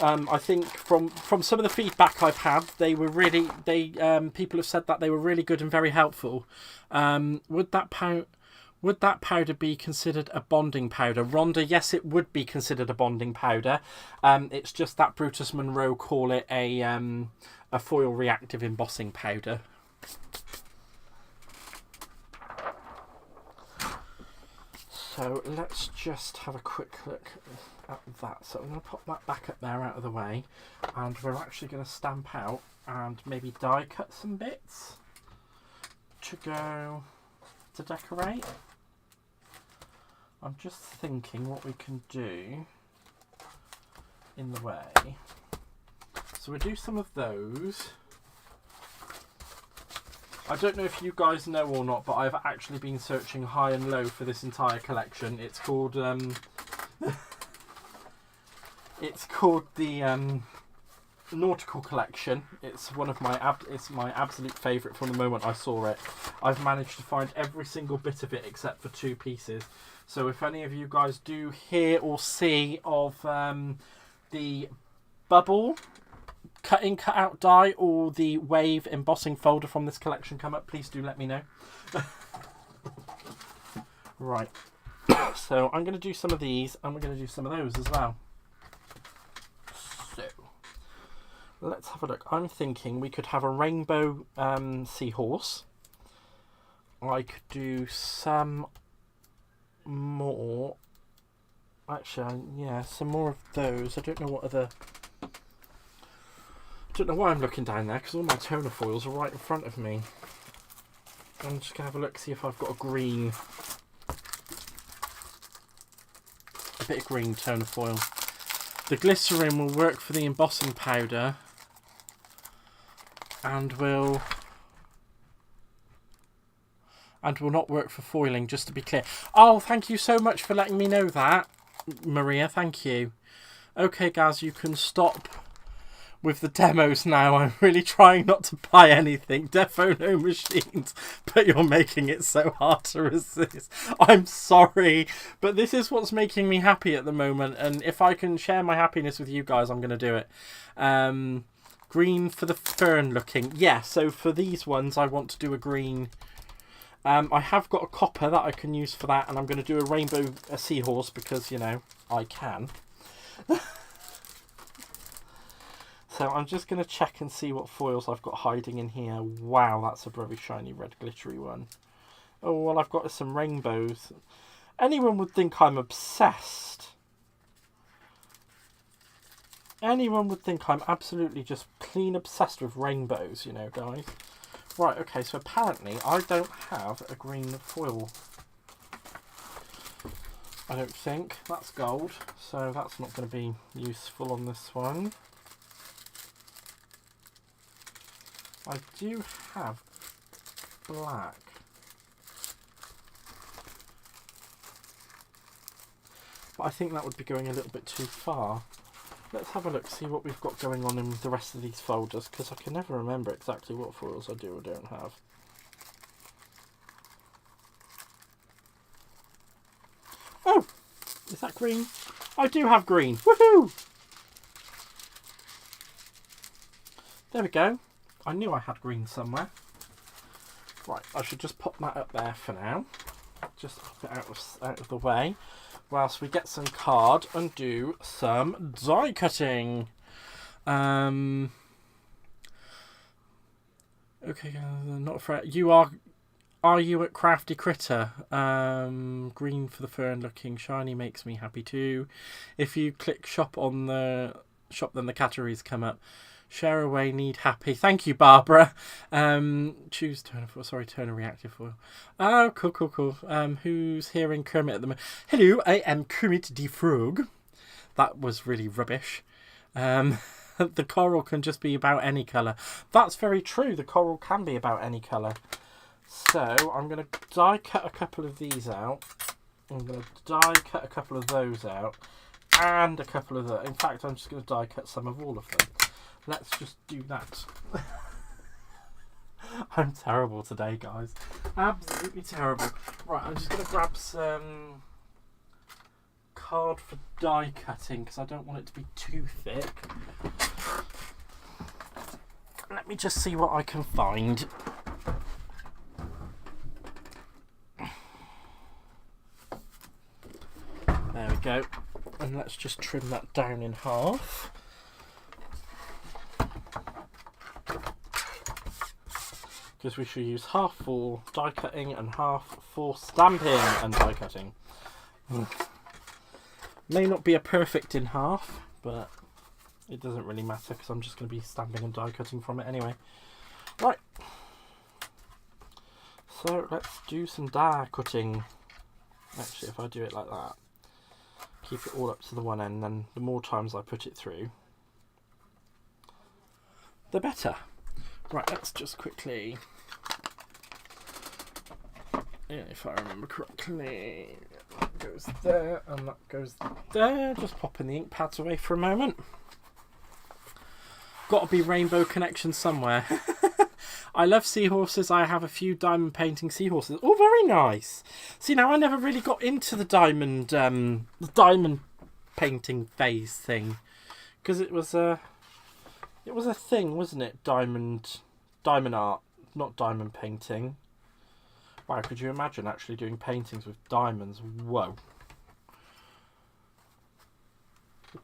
I think from some of the feedback I've had, people have said that they were really good and very helpful. Would that powder be considered a bonding powder? Rhonda, yes, it would be considered a bonding powder. It's just that Brutus Monroe call it a foil reactive embossing powder. So let's just have a quick look at that. So I'm going to pop that back up there out of the way, and we're actually going to stamp out and maybe die cut some bits to go to decorate. I'm just thinking what we can do in the way. So we'll do some of those. I don't know if you guys know or not, but I've actually been searching high and low for this entire collection. It's called it's called the Nautical Collection. It's one of my it's my absolute favourite from the moment I saw it. I've managed to find every single bit of it except for 2 pieces. So if any of you guys do hear or see of the bubble cut-in, cut-out die or the wave embossing folder from this collection come up, please do let me know. Right. So I'm going to do some of these and we're going to do some of those as well. So let's have a look. I'm thinking we could have a rainbow seahorse. I could do some more. Actually, yeah, some more of those. I don't know what other... I don't know why I'm looking down there because all my toner foils are right in front of me. I'm just going to have a look, see if I've got a bit of green toner foil. The glycerin will work for the embossing powder and will not work for foiling, just to be clear. Oh, thank you so much for letting me know that, Maria. Thank you. Okay, guys, you can stop with the demos now. I'm really trying not to buy anything. Defo no machines, but you're making it so hard to resist. I'm sorry, but this is what's making me happy at the moment, and if I can share my happiness with you guys, I'm going to do it. Green for the fern looking. Yeah, so for these ones, I want to do a green. I have got a copper that I can use for that, and I'm going to do a rainbow seahorse because, you know, I can. So I'm just going to check and see what foils I've got hiding in here. Wow, that's a very shiny red glittery one. Oh, well, I've got some rainbows. Anyone would think I'm obsessed. Anyone would think I'm absolutely just clean obsessed with rainbows, you know, guys. Right, okay, so apparently I don't have a green foil. I don't think. That's gold, so that's not going to be useful on this one. I do have black. But I think that would be going a little bit too far. Let's have a look, see what we've got going on in the rest of these folders, because I can never remember exactly what foils I do or don't have. Oh! Is that green? I do have green! Woohoo! There we go. I knew I had green somewhere. Right, I should just pop that up there for now. Just pop it out of the way whilst we get some card and do some die cutting. Okay, not afraid. Are you at Crafty Critter? Green for the fern looking shiny makes me happy too. If you click shop on the shop, then the categories come up. Share away, need happy. Thank you, Barbara. Choose toner foil. Sorry, toner reactive foil. Oh, cool. Who's hearing Kermit at the moment? Hello, I am Kermit the Frog. That was really rubbish. The coral can just be about any colour. That's very true. The coral can be about any colour. So I'm going to die cut a couple of these out. I'm going to die cut a couple of those out. And a couple of the... In fact, I'm just going to die cut some of all of them. Let's just do that. I'm terrible today, guys. Absolutely terrible. Right, I'm just going to grab some card for die cutting because I don't want it to be too thick. Let me just see what I can find. There we go. And let's just trim that down in half. Because we should use half for die cutting and half for stamping and die cutting. May not be a perfect in half, but it doesn't really matter because I'm just going to be stamping and die cutting from it anyway. Right. So let's do some die cutting. Actually, if I do it like that, keep it all up to the one end, then the more times I put it through, the better. Right, let's just quickly, if I remember correctly, that goes there and that goes there. Just popping the ink pads away for a moment. Got to be rainbow connection somewhere. I love seahorses. I have a few diamond painting seahorses. Oh, very nice. See, now I never really got into the diamond painting phase thing, because it was a thing, wasn't it? Diamond art, not diamond painting. Wow, could you imagine actually doing paintings with diamonds? Whoa.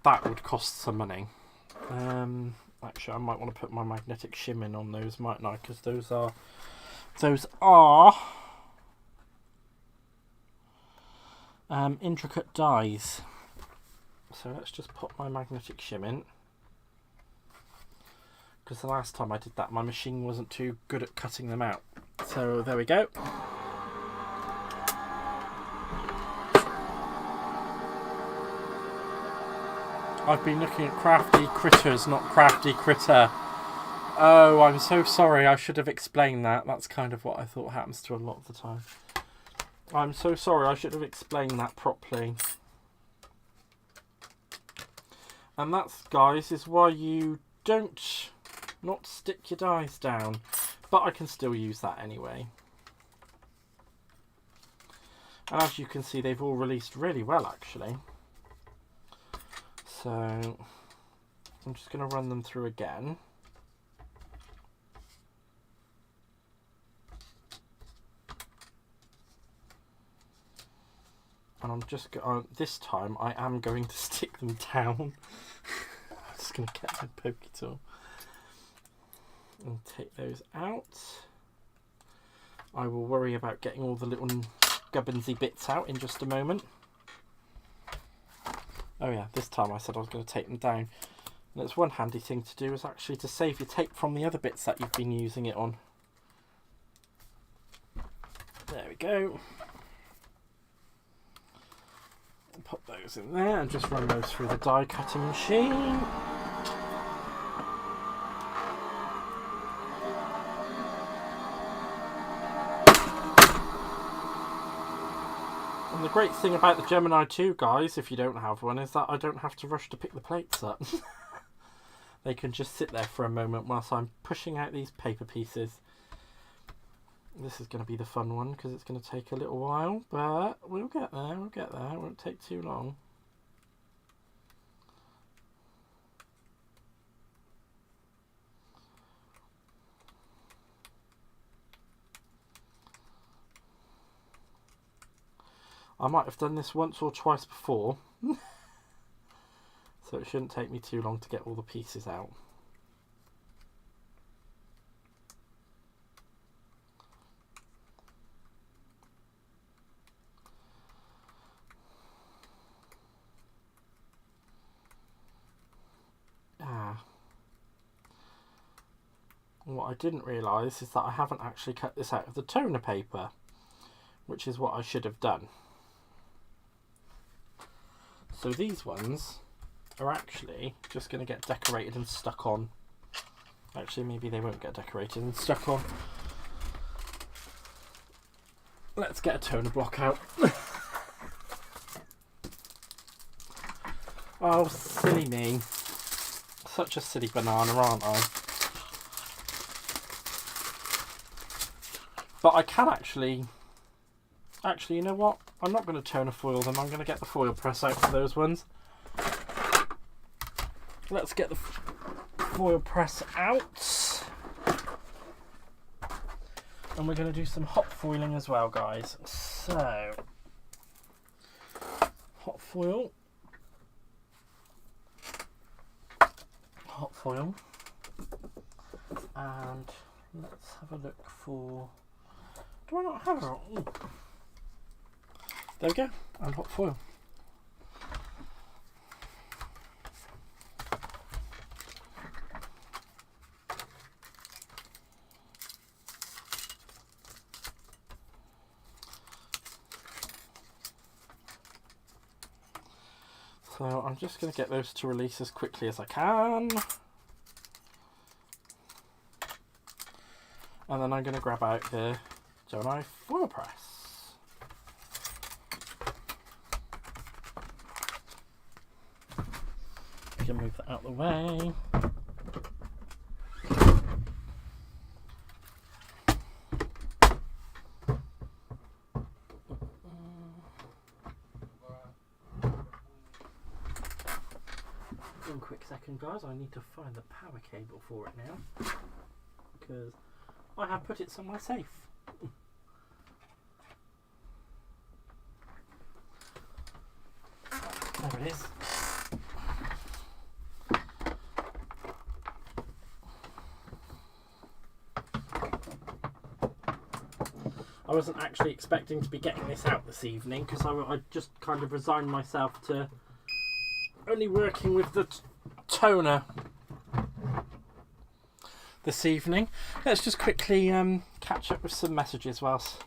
That would cost some money. Actually, I might want to put my magnetic shim in on those, mightn't I? Because those are intricate dies. So let's just pop my magnetic shim in. Because the last time I did that, my machine wasn't too good at cutting them out. So there we go. I've been looking at Crafty Critters, not Crafty Critter. Oh, I'm so sorry. I should have explained that. That's kind of what I thought happens to a lot of the time. I'm so sorry. I should have explained that properly. And that's, guys, is why you don't not stick your dies down. But I can still use that anyway. And as you can see, they've all released really well, actually. So I'm just going to run them through again. And I'm just going, this time I am going to stick them down. I'm just going to get my pokey tool and take those out. I will worry about getting all the little gubbensy bits out in just a moment. Oh yeah, this time I said I was going to take them down. And it's one handy thing to do is actually to save your tape from the other bits that you've been using it on. There we go. I'll pop those in there and just run those through the die cutting machine. And the great thing about the Gemini 2, guys, if you don't have one, is that I don't have to rush to pick the plates up. They can just sit there for a moment whilst I'm pushing out these paper pieces. This is going to be the fun one because it's going to take a little while, but we'll get there, we'll get there. It won't take too long. I might have done this once or twice before, so it shouldn't take me too long to get all the pieces out. What I didn't realise is that I haven't actually cut this out of the toner paper, which is what I should have done. So these ones are actually just going to get decorated and stuck on. Actually, maybe they won't get decorated and stuck on. Let's get a toner block out. Oh, silly me. Such a silly banana, aren't I? But I can actually, you know what? I'm not going to toner foil them. I'm going to get the foil press out for those ones. Let's get the foil press out. And we're going to do some hot foiling as well, guys. So, hot foil. Hot foil. And let's have a look for... Do I not have it? There we go, and hot foil. So I'm just going to get those to release as quickly as I can. And then I'm going to grab out the Gemini foil press. You can move that out of the way. One quick second, guys, I need to find the power cable for it now, because I have put it somewhere safe. There it is. I wasn't actually expecting to be getting this out this evening, because I just kind of resigned myself to only working with the toner this evening. Let's just quickly catch up with some messages whilst.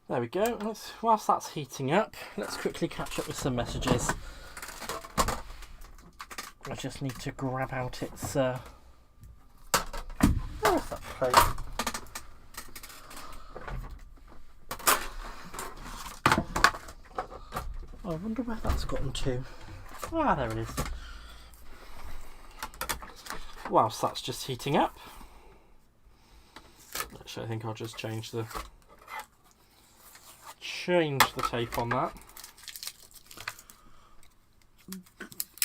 There we go. Whilst that's heating up, let's quickly catch up with some messages. I just need to grab out its where's that plate? I wonder where that's gotten to. Ah, there it is. Whilst that's just heating up, actually I think I'll just change the tape on that.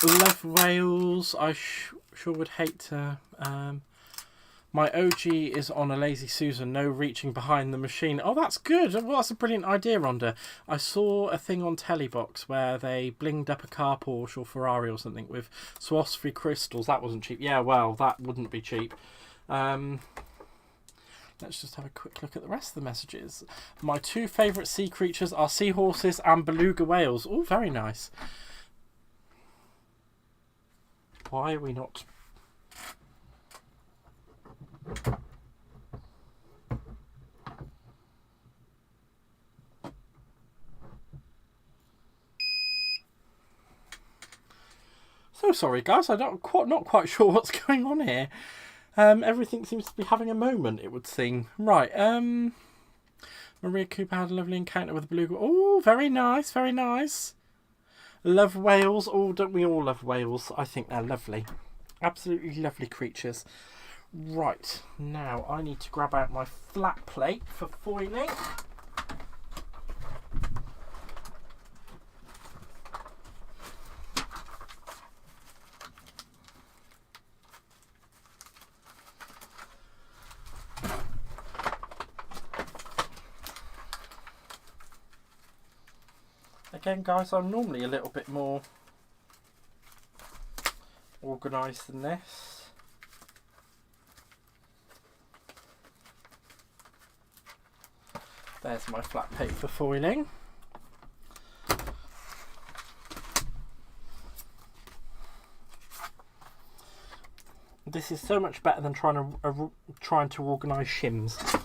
Love Wales. I sure would hate to. My OG is on a Lazy Susan. No reaching behind the machine. Oh, that's good. Well, that's a brilliant idea, Rhonda. I saw a thing on Telebox where they blinged up a car, Porsche or Ferrari or something with Swarovski crystals. That wasn't cheap. Yeah, well, that wouldn't be cheap. Let's just have a quick look at the rest of the messages. My two favourite sea creatures are seahorses and beluga whales. Oh, very nice. Why are we not... So sorry, guys. Not quite sure what's going on here. Everything seems to be having a moment, it would seem. Right, Maria Cooper had a lovely encounter with a beluga. Oh, very nice, very nice. Love whales. Oh, don't we all love whales? I think they're lovely. Absolutely lovely creatures. Right, now I need to grab out my flat plate for foiling. Again, guys, I'm normally a little bit more organised than this. There's my flat plate for foiling. This is so much better than trying to organise shims.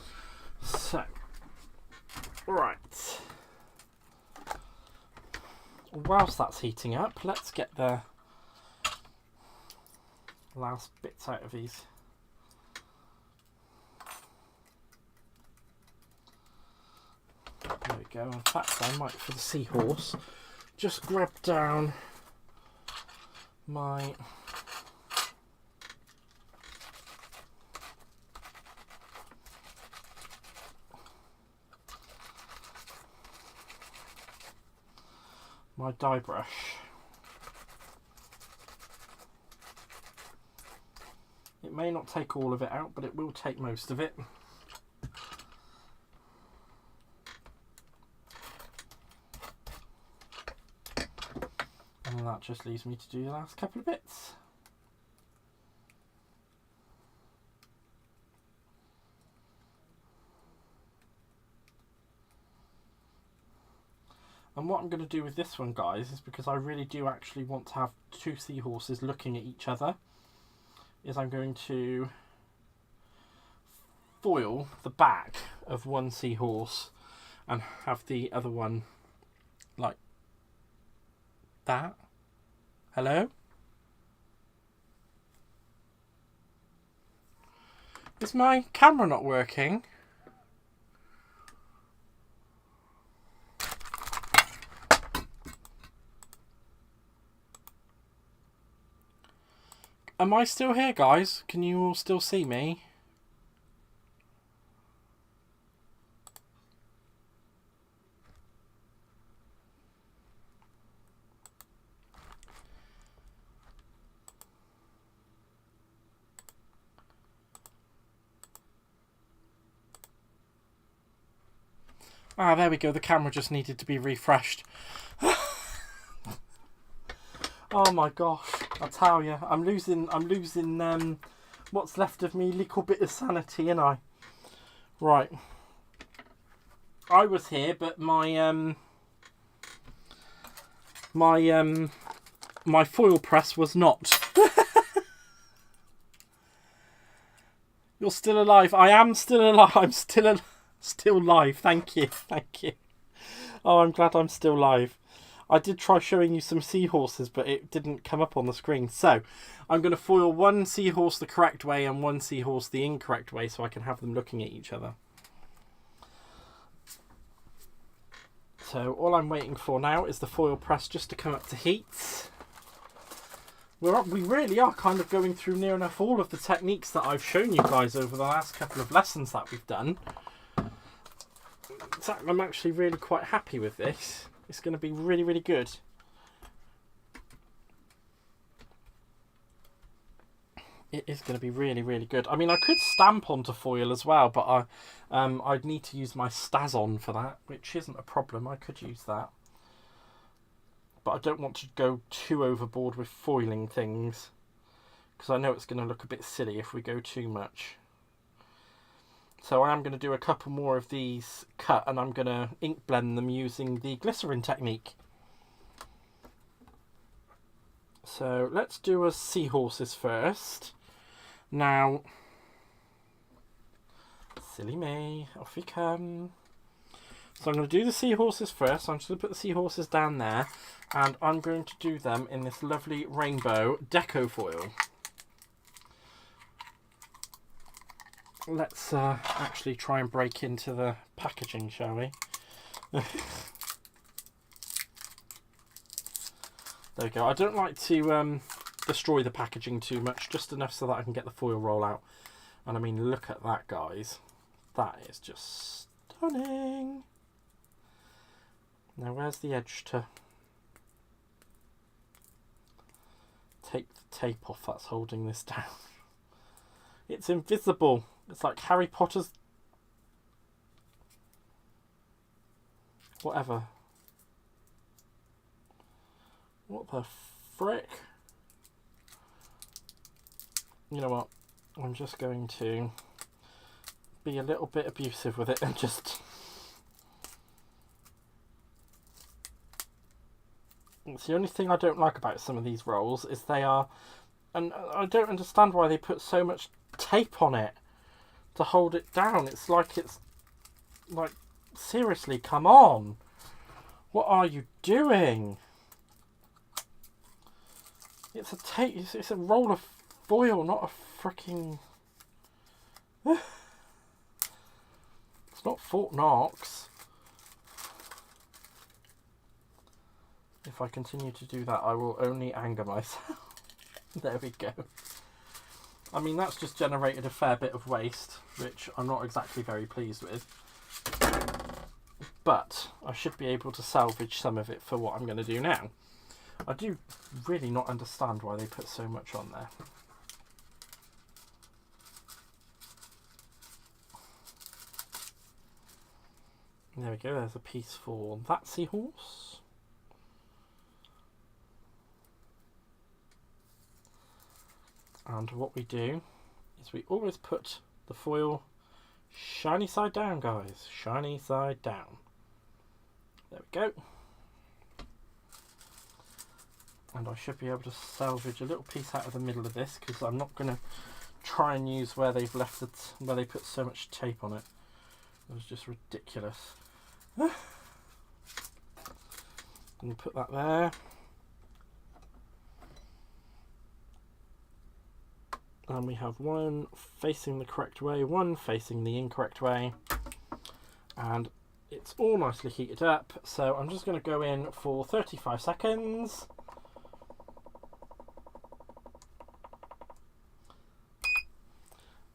So, right. Whilst that's heating up, let's get the last bits out of these. There we go. In fact, I might, for the seahorse, just grab down my dye brush. It may not take all of it out, but it will take most of it. And that just leaves me to do the last couple of bits. And what I'm going to do with this one, guys, is because I really do actually want to have two seahorses looking at each other, is I'm going to foil the back of one seahorse and have the other one like that. Hello? Is my camera not working? Am I still here, guys? Can you all still see me? Ah, there we go. The camera just needed to be refreshed. Oh my gosh, I tell you, I'm losing what's left of me, little bit of sanity, ain't I? Right. I was here, but my my foil press was not. You're still alive. I am still alive. I'm still live. Thank you. Thank you. Oh, I'm glad I'm still live. I did try showing you some seahorses, but it didn't come up on the screen. So I'm going to foil one seahorse the correct way and one seahorse the incorrect way so I can have them looking at each other. So all I'm waiting for now is the foil press just to come up to heat. We really are kind of going through near enough all of the techniques that I've shown you guys over the last couple of lessons that we've done. So I'm actually really quite happy with this. It's going to be really, really good. It is going to be really, really good. I mean, I could stamp onto foil as well, but I'd need to use my Staz-On for that, which isn't a problem. I could use that. But I don't want to go too overboard with foiling things, because I know it's going to look a bit silly if we go too much. So I am going to do a couple more of these cut, and I'm going to ink blend them using the glycerin technique. So let's do a seahorses first. Now, silly me, off we come. So I'm going to do the seahorses first. I'm just going to put the seahorses down there, and I'm going to do them in this lovely rainbow deco foil. Let's actually try and break into the packaging, shall we? There we go. I don't like to destroy the packaging too much, just enough so that I can get the foil roll out. And I mean, look at that, guys. That is just stunning. Now, where's the edge to take the tape off that's holding this down? It's invisible. It's like Harry Potter's... whatever. What the frick? You know what? I'm just going to be a little bit abusive with it and just... It's the only thing I don't like about some of these rolls is they are... And I don't understand why they put so much tape on it to hold it down. It's like, seriously, come on. What are you doing? It's a tape, it's a roll of foil, not a freaking... It's not Fort Knox. If I continue to do that, I will only anger myself. There we go. I mean, that's just generated a fair bit of waste, which I'm not exactly very pleased with. But I should be able to salvage some of it for what I'm going to do now. I do really not understand why they put so much on there. There we go, there's a piece for that seahorse. And what we do is we always put the foil shiny side down, guys. Shiny side down. There we go. And I should be able to salvage a little piece out of the middle of this, because I'm not going to try and use where they've left it, where they put so much tape on it. It was just ridiculous. And put that there. And we have one facing the correct way, one facing the incorrect way. And it's all nicely heated up. So I'm just going to go in for 35 seconds.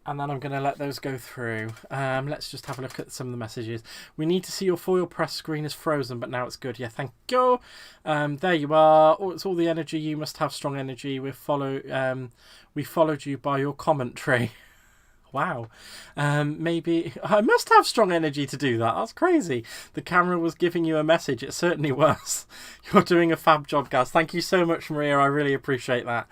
And then I'm going to let those go through. Let's just have a look at some of the messages. We need to see your foil press screen is frozen, but now it's good. Yeah, thank you. There you are. Oh, it's all the energy. You must have strong energy. We followed you by your commentary. Wow. Maybe I must have strong energy to do that. That's crazy. The camera was giving you a message. It certainly was. You're doing a fab job, guys. Thank you so much, Maria. I really appreciate that.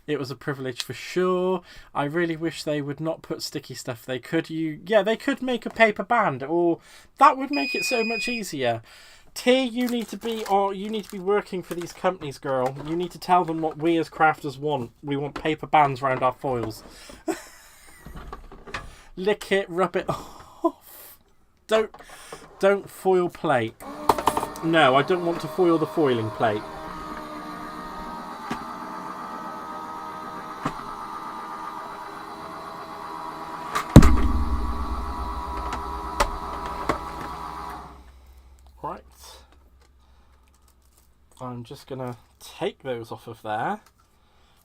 It was a privilege for sure. I really wish they would not put sticky stuff. They could they could make a paper band, or that would make it so much easier. T, you need to be working for these companies, girl. You need to tell them what we as crafters want. We want paper bands around our foils. Lick it, rub it off. Don't foil plate. No, I don't want to foil the foiling plate. I'm just going to take those off of there,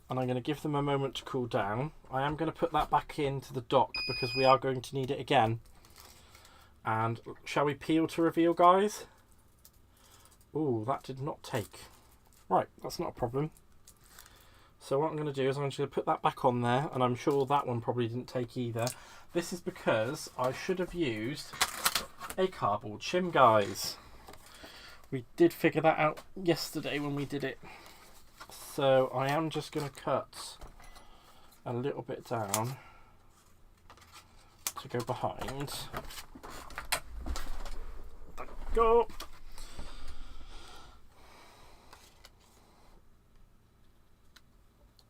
and I'm going to give them a moment to cool down. I am going to put that back into the dock because we are going to need it again. And shall we peel to reveal, guys? Ooh, that did not take. Right, that's not a problem. So what I'm going to do is I'm just going to put that back on there, and I'm sure that one probably didn't take either. This is because I should have used a cardboard shim, guys. We did figure that out yesterday when we did it. So I am just going to cut a little bit down to go behind. There we go.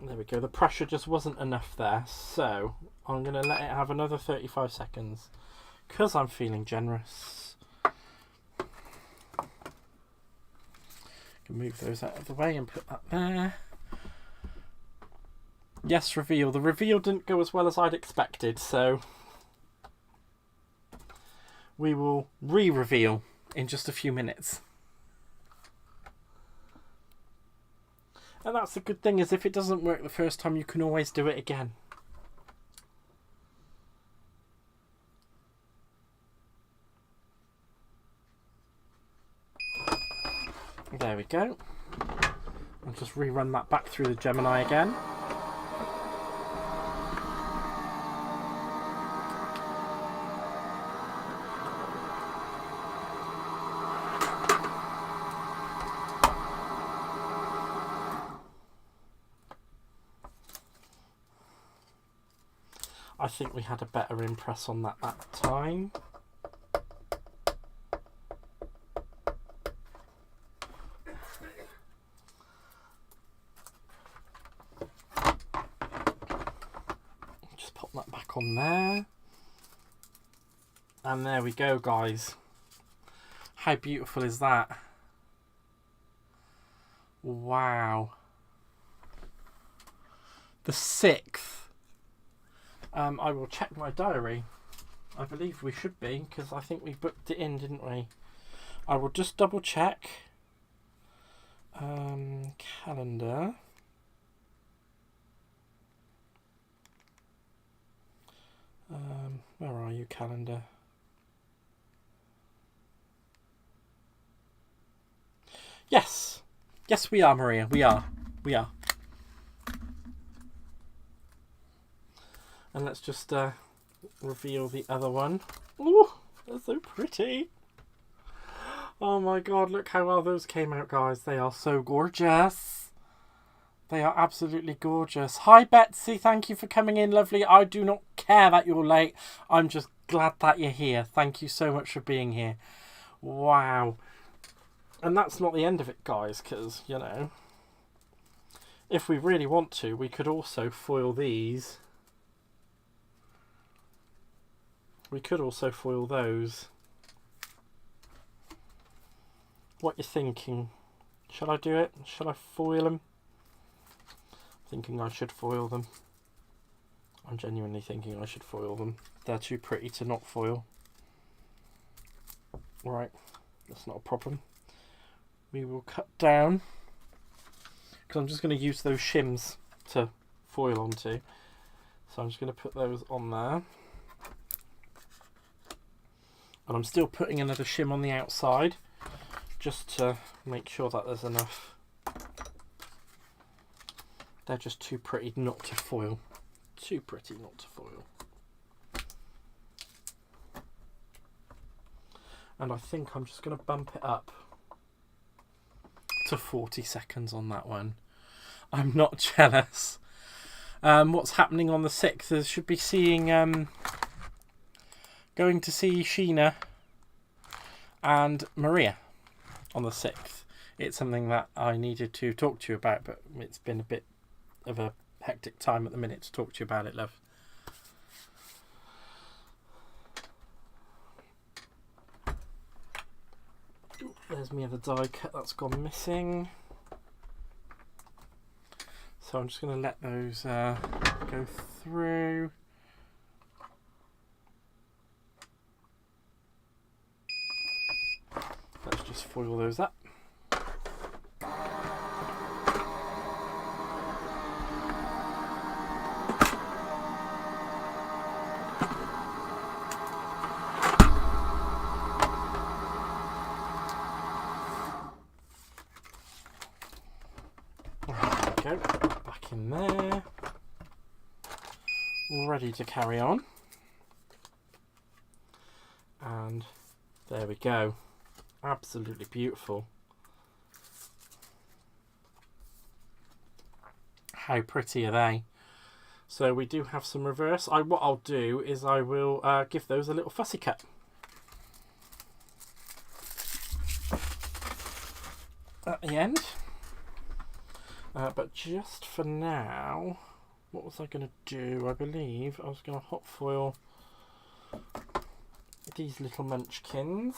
There we go. The pressure just wasn't enough there. So I'm going to let it have another 35 seconds because I'm feeling generous. Move those out of the way and put that there. Yes, reveal. The reveal didn't go as well as I'd expected, so we will re-reveal in just a few minutes. And that's the good thing, is if it doesn't work the first time, you can always do it again. There we go. I'll just rerun that back through the Gemini again. I think we had a better impress on that time. On there, and there we go, guys. How beautiful is that? Wow. The 6th. I will check my diary. I believe we should be, because I think we booked it in, didn't we? I will just double check. Calendar. Where are you, calendar? Yes. Yes, we are, Maria. We are. We are. And let's just reveal the other one. Ooh, they're so pretty. Oh my god, look how well those came out, guys. They are so gorgeous. They are absolutely gorgeous. Hi, Betsy. Thank you for coming in, lovely. I do not care that you're late. I'm just glad that you're here. Thank you so much for being here. Wow. And that's not the end of it, guys, because, you know, if we really want to, we could also foil these. We could also foil those. What you thinking? Shall I do it? Shall I foil them? Thinking I should foil them. I'm genuinely thinking I should foil them. They're too pretty to not foil. Right, that's not a problem. We will cut down, because I'm just going to use those shims to foil onto. So I'm just going to put those on there. And I'm still putting another shim on the outside, just to make sure that there's enough. They're just too pretty not to foil. Too pretty not to foil. And I think I'm just going to bump it up to 40 seconds on that one. I'm not jealous. What's happening on the 6th is should be seeing... going to see Sheena and Maria on the 6th. It's something that I needed to talk to you about, but it's been a bit of a hectic time at the minute to talk to you about it, love. There's me other die cut that's gone missing. So I'm just going to let those go through. Let's just foil those up. There we go, back in there. Ready to carry on. And there we go. Absolutely beautiful. How pretty are they? So we do have some reverse. What I'll do is I will give those a little fussy cut. At the end. But just for now, what was I going to do? I believe I was going to hot foil these little munchkins.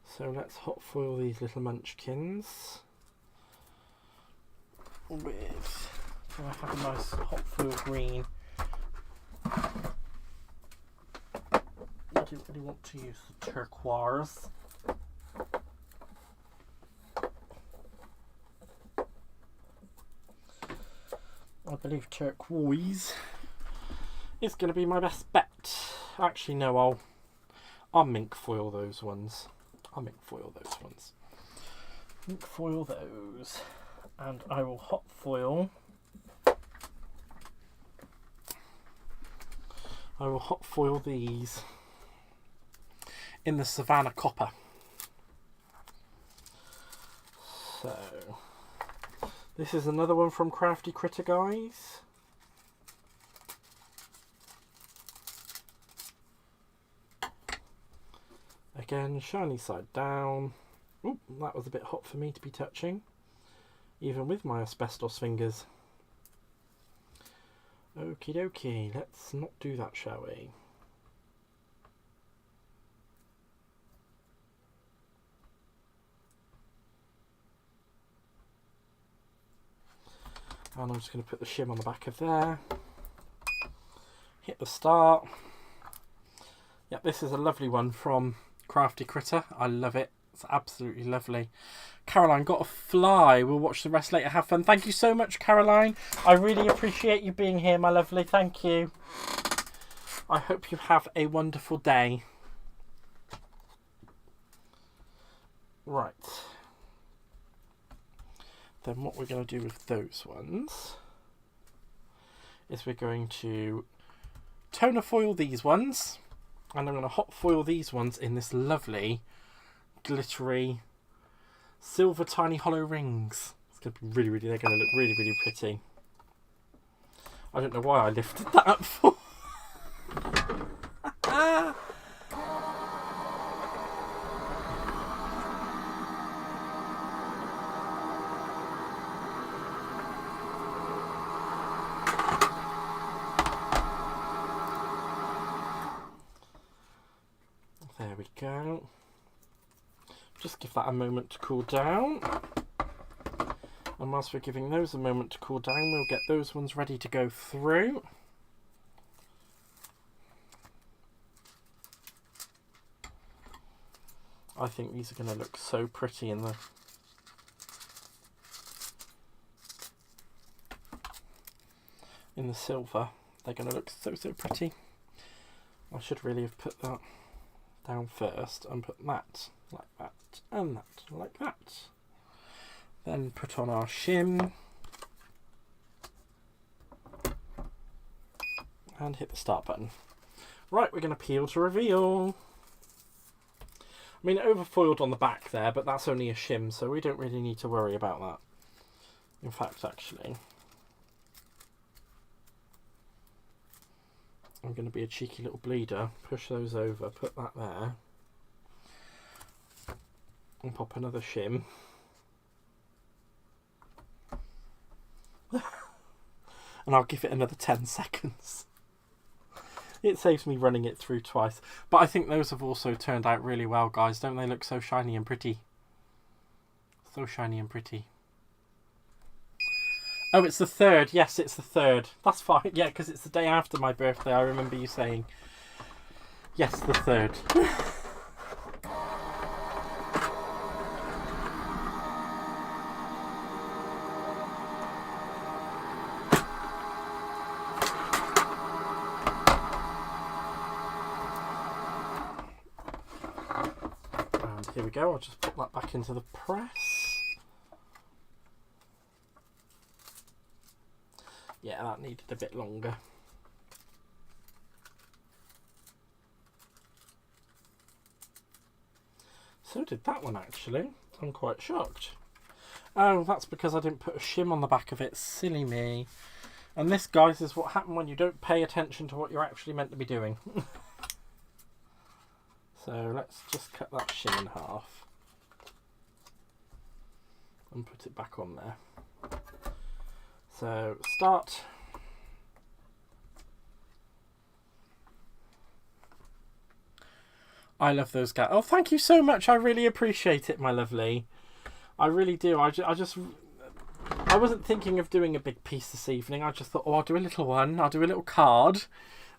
So let's hot foil these little munchkins with, can I have a nice hot foil green? I don't really want to use the turquoise. I believe turquoise is going to be my best bet. Actually, no, I'll mink foil those ones. I'll mink foil those ones. Mink foil those, and I will hot foil. I will hot foil these in the Savannah Copper. So this is another one from Crafty Critter, guys. Again, shiny side down. Ooh, that was a bit hot for me to be touching, even with my asbestos fingers. Okie dokie, let's not do that, shall we? And I'm just going to put the shim on the back of there. Hit the start. Yep, this is a lovely one from Crafty Critter. I love it. It's absolutely lovely. Caroline, got a fly. We'll watch the rest later. Have fun. Thank you so much, Caroline. I really appreciate you being here, my lovely. Thank you. I hope you have a wonderful day. Right. Then what we're going to do with those ones is we're going to toner foil these ones, and I'm going to hot foil these ones in this lovely glittery silver tiny hollow rings. It's going to be really, really, they're going to look really, really pretty. I don't know why I lifted that up for. There we go. Just give that a moment to cool down. And whilst we're giving those a moment to cool down, we'll get those ones ready to go through. I think these are going to look so pretty in the silver. They're going to look so, so pretty. I should really have put that down first and put that like that and that like that. Then put on our shim and hit the start button. Right, we're going to peel to reveal. I mean, it overfoiled on the back there, but that's only a shim, so we don't really need to worry about that. In fact, actually, I'm going to be a cheeky little bleeder. Push those over, put that there, and pop another shim. And I'll give it another 10 seconds. It saves me running it through twice. But I think those have also turned out really well, guys. Don't they look so shiny and pretty? So shiny and pretty. Oh, it's the 3rd. Yes, it's the 3rd. That's fine. Yeah, because it's the day after my birthday. I remember you saying. Yes, the 3rd. Here we go, I'll just put that back into the press. Yeah, that needed a bit longer. So did that one actually. I'm quite shocked. Oh, that's because I didn't put a shim on the back of it. Silly me. And this, guys, is what happens when you don't pay attention to what you're actually meant to be doing. So let's just cut that shim in half and put it back on there. So start. I love those guys. Oh, thank you so much. I really appreciate it, my lovely. I really do. I wasn't thinking of doing a big piece this evening. I just thought, oh, I'll do a little one. I'll do a little card.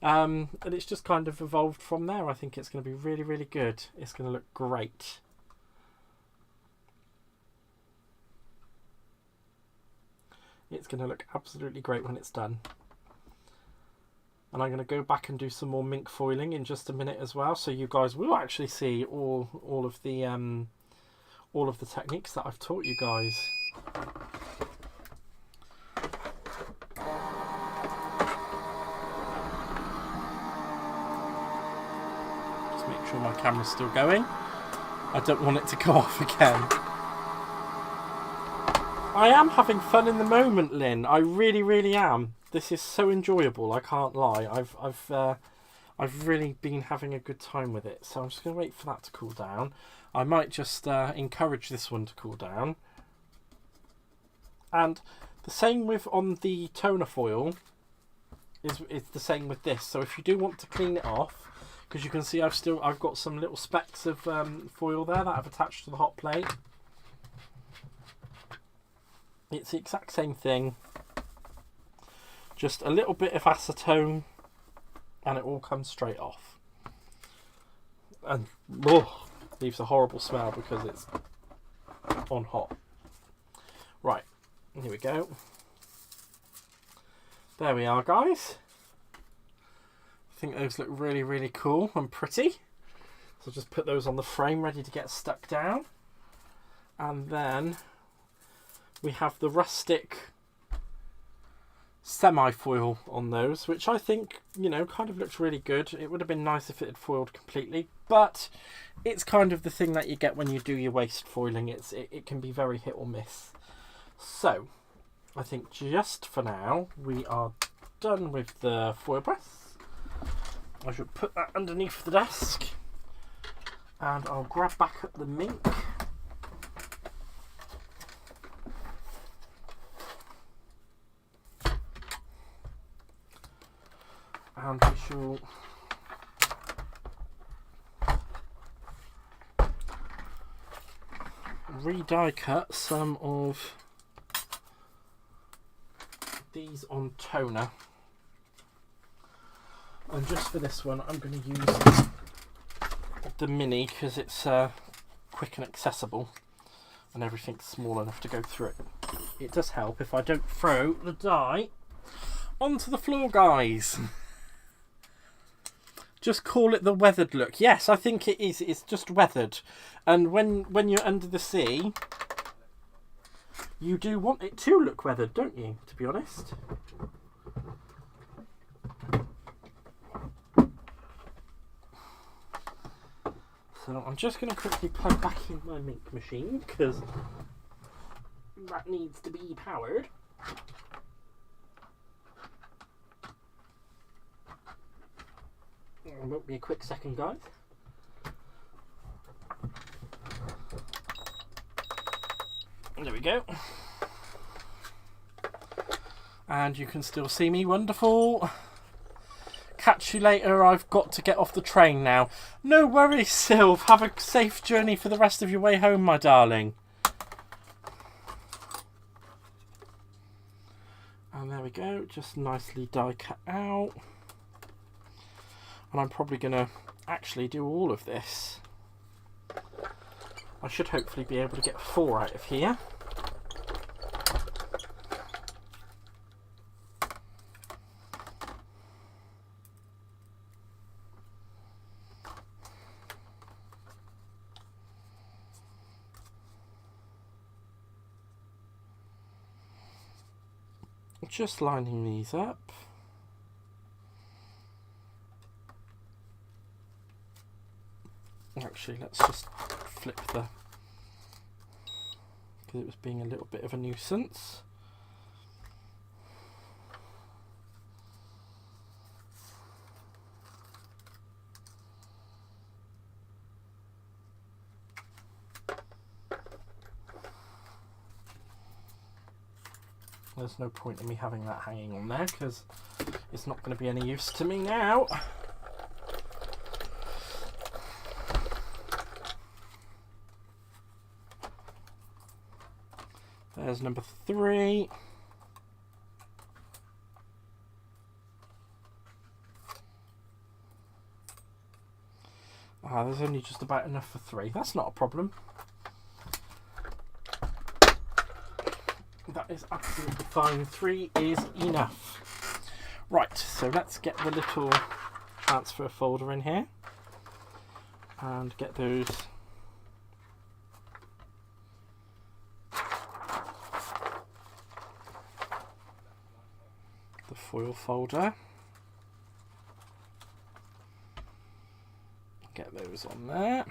And it's just kind of evolved from there. I think it's going to be really, really good. It's going to look great. It's going to look absolutely great when it's done. And I'm going to go back and do some more mink foiling in just a minute as well, so you guys will actually see all of the techniques that I've taught you guys. My camera's still going. I don't want it to go off again. I am having fun in the moment, Lynn. I really, really am. This is so enjoyable. I can't lie. I've really been having a good time with it. So I'm just going to wait for that to cool down. I might just encourage this one to cool down. And the same with on the toner foil is the same with this. So if you do want to clean it off, because you can see I've got some little specks of foil there that I've attached to the hot plate. It's the exact same thing, just a little bit of acetone and it all comes straight off. And leaves a horrible smell because it's on hot. Right, here we go. There we are, guys. I think those look really, really cool and pretty. So just put those on the frame ready to get stuck down. And then we have the rustic semi-foil on those, which I think, you know, kind of looks really good. It would have been nice if it had foiled completely, but it's kind of the thing that you get when you do your waste foiling. It can be very hit or miss. So, I think just for now, we are done with the foil press. I should put that underneath the desk. And I'll grab back up the mink. And we shall re-die cut some of these on toner. And just for this one, I'm going to use the mini because it's quick and accessible and everything's small enough to go through it. It does help if I don't throw the dye onto the floor, guys. Just call it the weathered look. Yes, I think it is. It's just weathered. And when you're under the sea, you do want it to look weathered, don't you, to be honest? So I'm just going to quickly plug back in my mink machine because that needs to be powered. It won't be a quick second, guys. There we go. And you can still see me, wonderful. Catch you later, I've got to get off the train now. No worries, Sylv. Have a safe journey for the rest of your way home, my darling. And there we go, just nicely die cut out. And I'm probably going to actually do all of this. I should hopefully be able to get 4 out of here. Just lining these up. Actually, let's just flip the, because it was being a little bit of a nuisance. There's no point in me having that hanging on there because it's not going to be any use to me now. There's number 3. There's only just about enough for 3. That's not a problem. That is absolutely fine. 3 is enough. Right, so let's get the little transfer folder in here and get those the foil folder. Get those on there.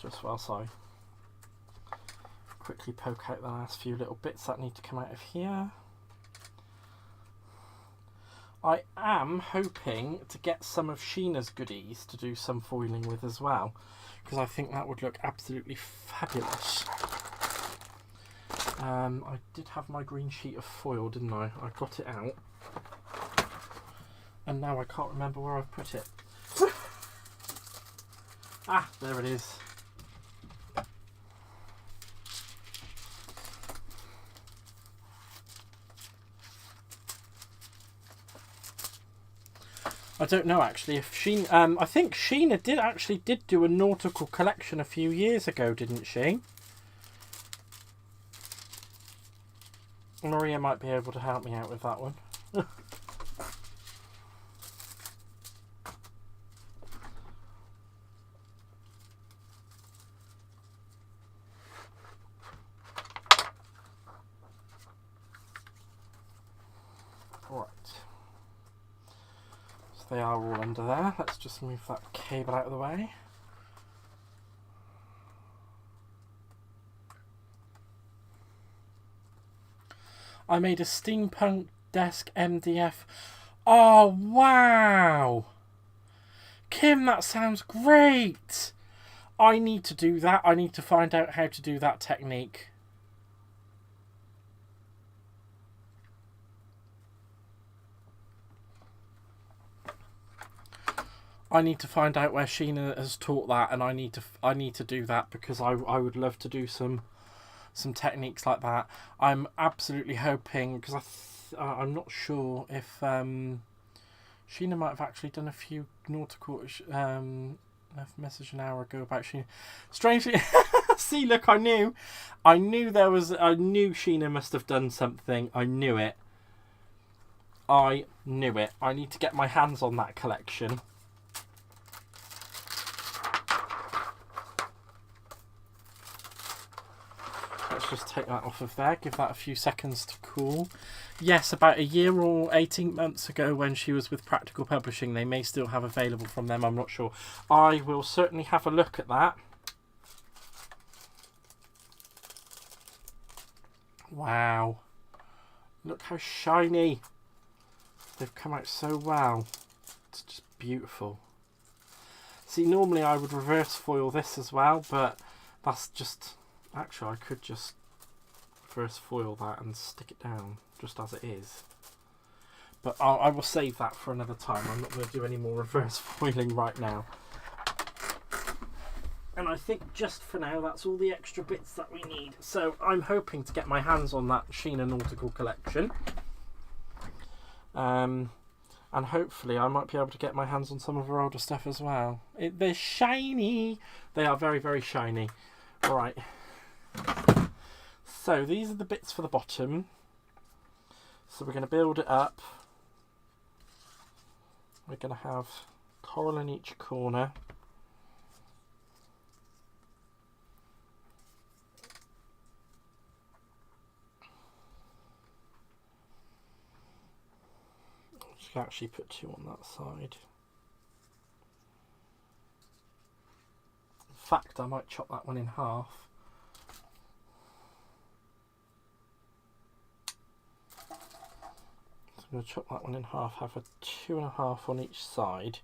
Just whilst I quickly poke out the last few little bits that need to come out of here. I am hoping to get some of Sheena's goodies to do some foiling with as well, because I think that would look absolutely fabulous. I did have my green sheet of foil, didn't I? I got it out. And now I can't remember where I've put it. Ah, there it is. I don't know actually if I think Sheena did do a nautical collection a few years ago, didn't she? Maria might be able to help me out with that one. They are all under there. Let's just move that cable out of the way. I made a steampunk desk MDF. Oh, wow. Kim, that sounds great. I need to do that. I need to find out how to do that technique. I need to find out where Sheena has taught that, and I need to do that, because I would love to do some techniques like that. I'm absolutely hoping, because I'm not sure if Sheena might have actually done a few nautical message an hour ago about Sheena. Strangely, see, look, I knew Sheena must have done something. I knew it. I need to get my hands on that collection. Let's just take that off of there, give that a few seconds to cool. Yes, about a year or 18 months ago when she was with Practical Publishing, they may still have available from them, I'm not sure. I will certainly have a look at that. Wow. Look how shiny. They've come out so well. It's just beautiful. See, normally I would reverse foil this as well, but that's just... Actually, I could just reverse foil that and stick it down just as it is. But I will save that for another time. I'm not going to do any more reverse foiling right now. And I think just for now, that's all the extra bits that we need. So I'm hoping to get my hands on that Sheena Nautical collection. And hopefully I might be able to get my hands on some of her older stuff as well. They're shiny. They are very, very shiny. All right. So these are the bits for the bottom. So we're going to build it up. We're going to have coral in each corner. You can actually put two on that side. In fact, I might chop that one in half. I'm going to chop that one in half, have a 2.5 on each side.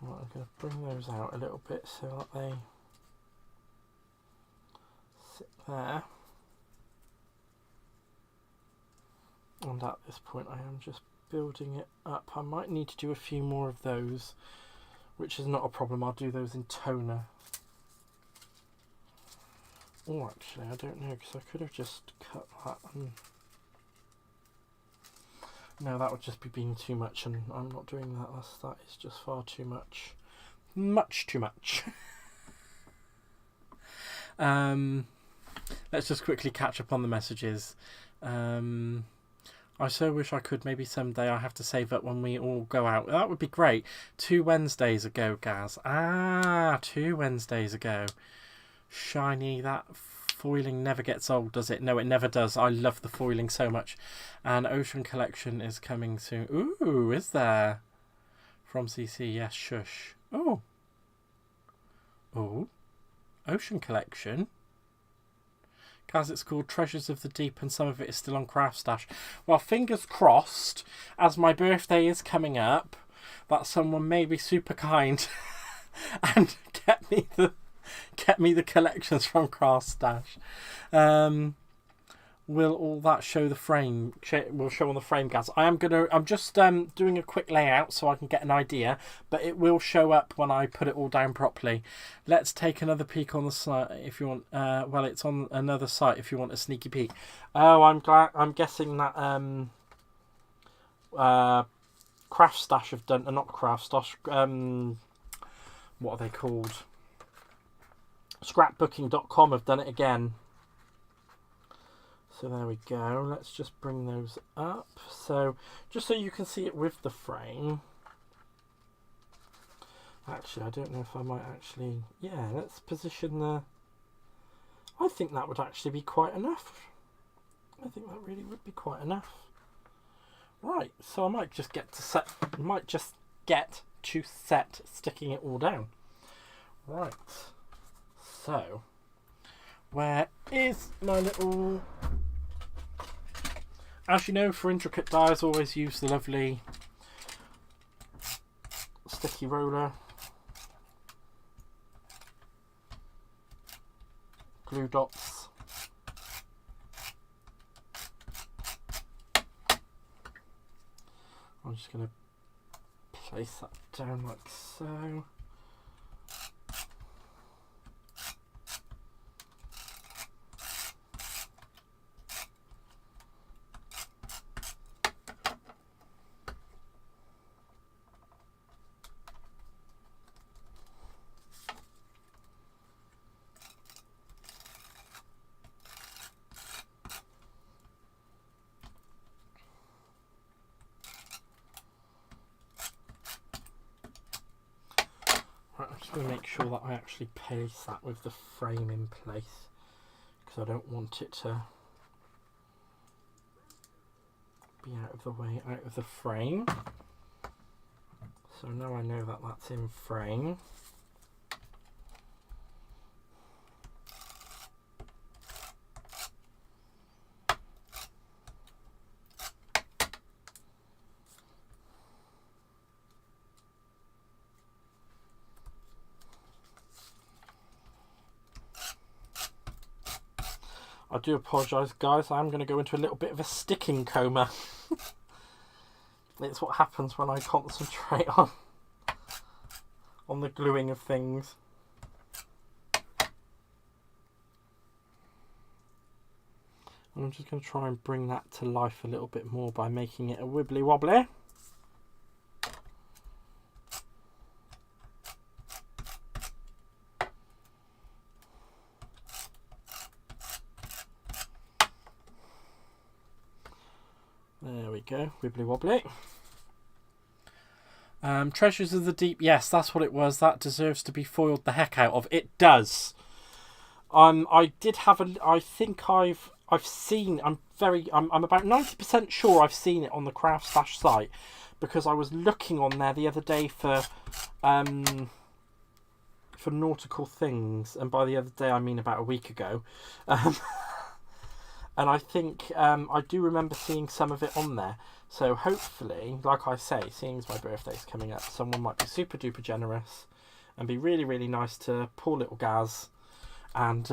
Right, I'm going to bring those out a little bit so that they sit there. And at this point I am just building it up. I might need to do a few more of those, which is not a problem. I'll do those in toner. Oh, actually, I don't know, because I could have just cut that. No, that would just be being too much, and I'm not doing that. That is just far too much. Much too much. Let's just quickly catch up on the messages. I so wish I could. Maybe someday. I have to save up when we all go out. That would be great. 2 Wednesdays ago, Gaz. 2 Wednesdays ago. Shiny. That foiling never gets old, does it? No, it never does. I love the foiling so much. And Ocean Collection is coming soon. Ooh, is there? From CC, yes, shush. Oh. Oh. Ocean Collection. As it's called Treasures of the Deep, and some of it is still on Craft Stash. Well, fingers crossed, as my birthday is coming up, that someone may be super kind and get me the collections from Craft Stash. Will all that show the frame? Will show on the frame, Gaz. I'm just doing a quick layout so I can get an idea, but it will show up when I put it all down properly. Let's take another peek on the site if you want. Well, it's on another site if you want a sneaky peek. Oh, I'm guessing that Craft Stash have done, not Craft Stash. What are they called? Scrapbooking.com have done it again. So there we go. Let's just bring those up. So just so you can see it with the frame. Actually, I don't know if I might actually... Yeah, let's position the... I think that would actually be quite enough. I think that really would be quite enough. Right, so I might just get to set sticking it all down. Right, so where is my little... As you know, for intricate dies, always use the lovely sticky roller, glue dots. I'm just going to place that down like so. I'm just going to make sure that I actually place that with the frame in place, because I don't want it to be out of the way, out of the frame. So now I know that that's in frame. I do apologise, guys. I'm going to go into a little bit of a sticking coma. It's what happens when I concentrate on the gluing of things. And I'm just going to try and bring that to life a little bit more by making it a wibbly wobbly. There we go, wibbly wobbly. Treasures of the Deep, yes, that's what it was. That deserves to be foiled the heck out of. It does. I did have I think I've seen. I'm about 90% sure I've seen it on the Craft Stash site, because I was looking on there the other day for nautical things, and by the other day I mean about a week ago. And I think I do remember seeing some of it on there. So hopefully, like I say, seeing as my birthday's coming up, someone might be super duper generous and be really, really nice to poor little Gaz and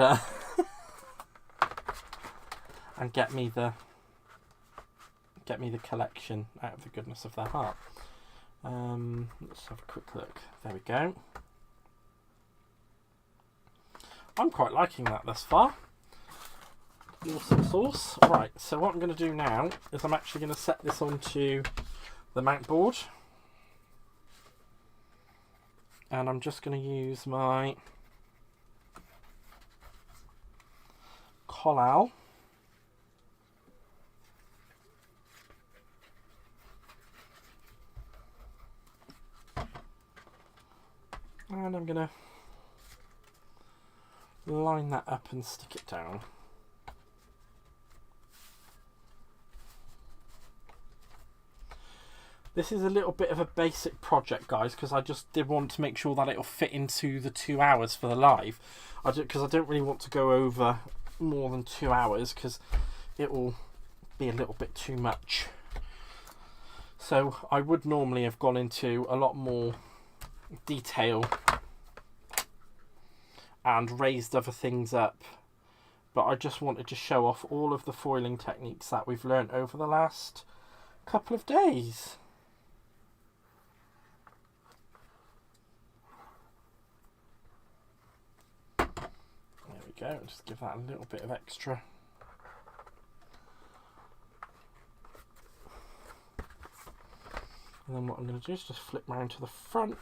and get me the collection out of the goodness of their heart. Let's have a quick look. There we go. I'm quite liking that thus far. Awesome sauce. Right, so what I'm going to do now is I'm actually going to set this onto the mount board, and I'm just going to use my collal and I'm going to line that up and stick it down. This is a little bit of a basic project, guys, because I just did want to make sure that it'll fit into the 2 hours for the live. Because I don't really want to go over more than 2 hours, because it will be a little bit too much. So I would normally have gone into a lot more detail and raised other things up, but I just wanted to show off all of the foiling techniques that we've learned over the last couple of days. Go, just give that a little bit of extra. And then what I'm going to do is just flip round to the front.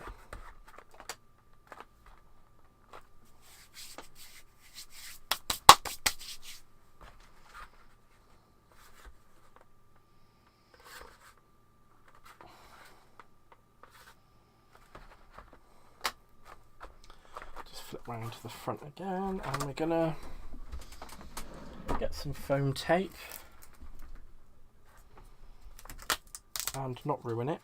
Flip round to the front again, and we're gonna get some foam tape. and not ruin it.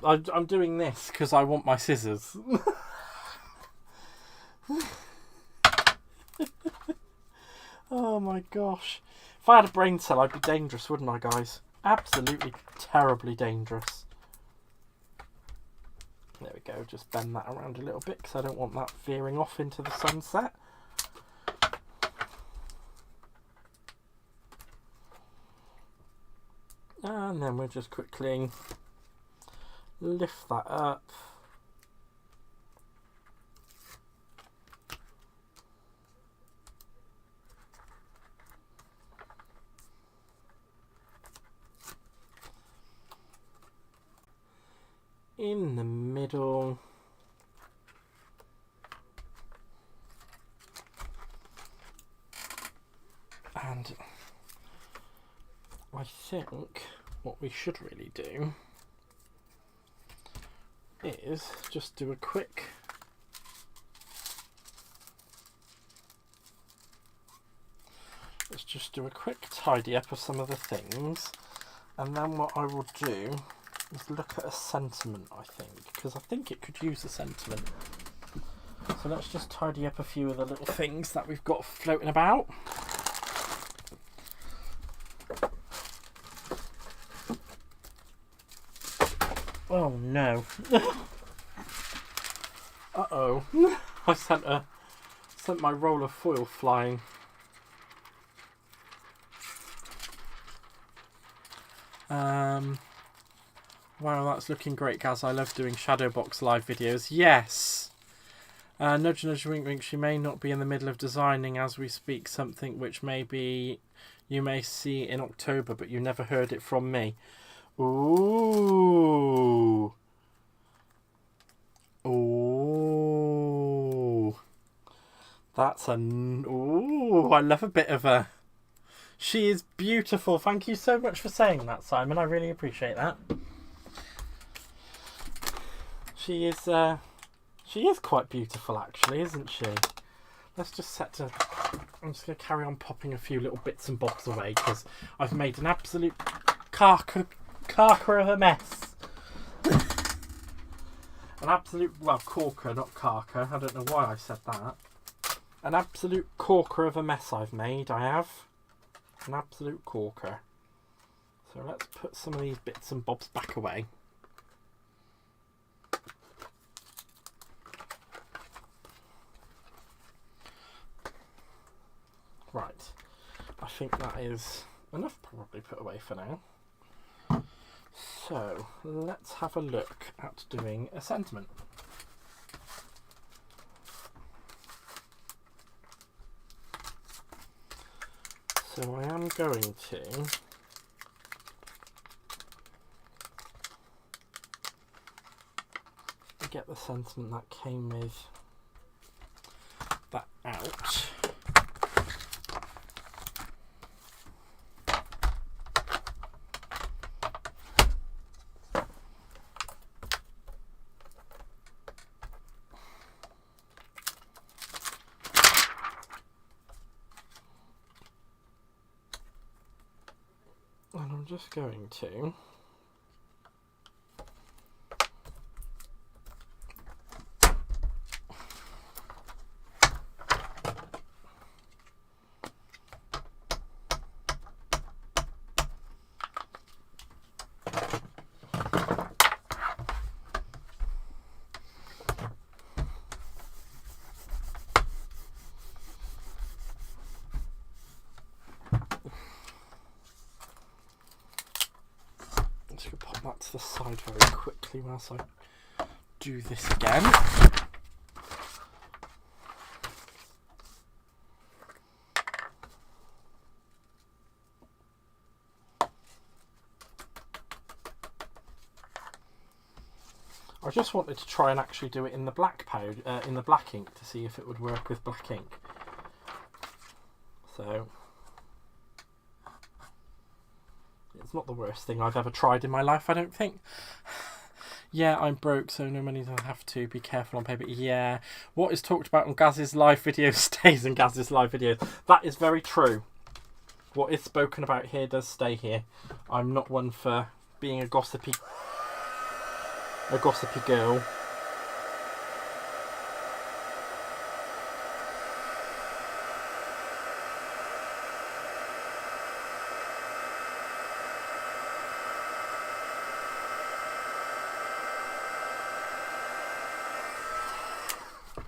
I'm doing this because I want my scissors. Oh my gosh. If I had a brain cell, I'd be dangerous, wouldn't I, guys? Absolutely terribly dangerous. There we go, just bend that around a little bit because I don't want that veering off into the sunset. And then we'll just quickly lift that up. In the middle. And I think what we should really do is just do a quick tidy up of some of the things, and then what I will do is look at a sentiment, I think, because I think it could use a sentiment. So let's just tidy up a few of the little things that we've got floating about. Oh no. Uh-oh. I sent my roll of foil flying. Wow, that's looking great, Gaz. I love doing Shadowbox live videos. Yes. Nudge, nudge, wink, wink. She may not be in the middle of designing as we speak something which maybe you may see in October, but you never heard it from me. Ooh. Ooh. That's ooh, I love a bit of a... She is beautiful. Thank you so much for saying that, Simon. I really appreciate that. She is quite beautiful, actually, isn't she? Let's just set to... I'm just going to carry on popping a few little bits and bobs away because I've made an absolute carker of a mess. An absolute... Well, corker, not carker. I don't know why I said that. An absolute corker of a mess I've made, I have. An absolute corker. So let's put some of these bits and bobs back away. Right, I think that is enough probably put away for now. So let's have a look at doing a sentiment. So I am going to get the sentiment that came with that out. And I'm just going to pop that to the side very quickly whilst I do this again. I just wanted to try and actually do it in the black powder, in the black ink, to see if it would work with black ink. So it's not the worst thing I've ever tried in my life, I don't think. Yeah, I'm broke, so no money I have to. Be careful on paper. Yeah, what is talked about on Gaz's live videos stays in Gaz's live videos. That is very true. what is spoken about here does stay here. I'm not one for being a gossipy girl.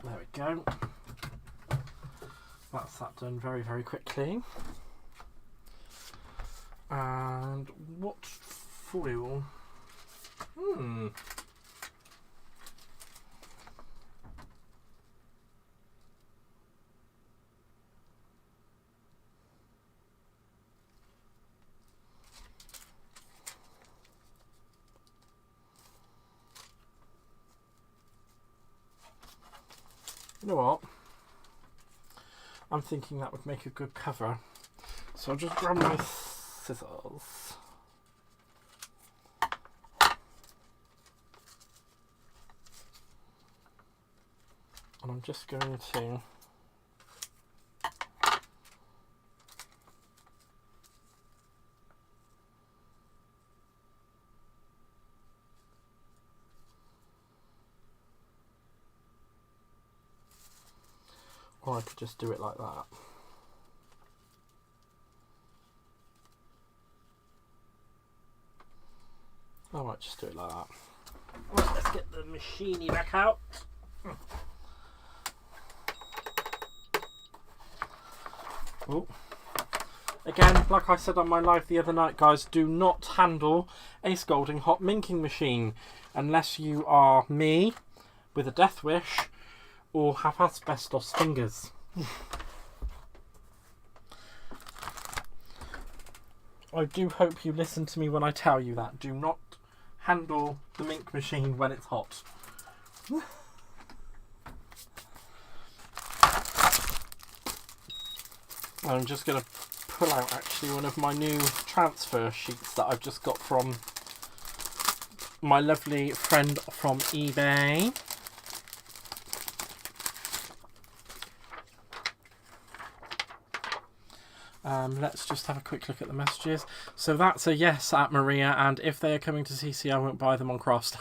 There we go. That's that done very, very quickly. And what foil? You know what? I'm thinking that would make a good cover. So I'll just grab my scissors. And I'm just going to or I could just do it like that. I might just do it like that. Right, let's get the machine back out. Oh. Again, like I said on my live the other night, guys, do not handle a scalding hot minking machine unless you are me with a death wish or have asbestos fingers. I do hope you listen to me when I tell you that. Do not handle the mink machine when it's hot. I'm just going to pull out actually one of my new transfer sheets that I've just got from my lovely friend from eBay. Let's just have a quick look at the messages. So that's a yes at Maria, and if they are coming to CC, I won't buy them on Crafty.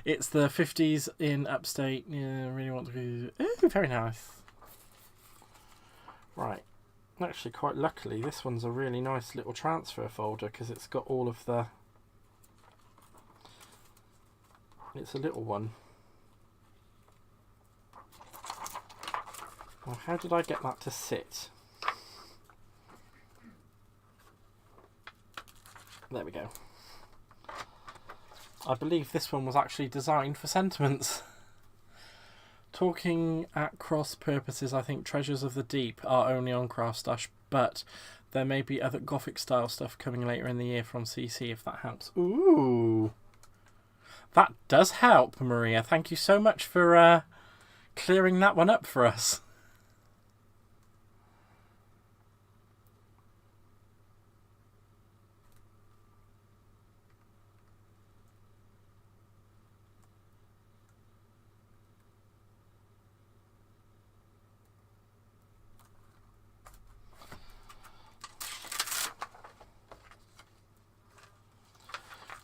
It's the 50s in upstate. Yeah, I really want to go. Ooh, very nice. Right. Actually, quite luckily, this one's a really nice little transfer folder because it's got all of the... It's a little one. Well, how did I get that to sit? There we go. I believe this one was actually designed for sentiments. Talking at cross purposes, I think Treasures of the Deep are only on Craftstash, but there may be other Gothic style stuff coming later in the year from CC if that helps. Ooh, that does help, Maria. Thank you so much for clearing that one up for us.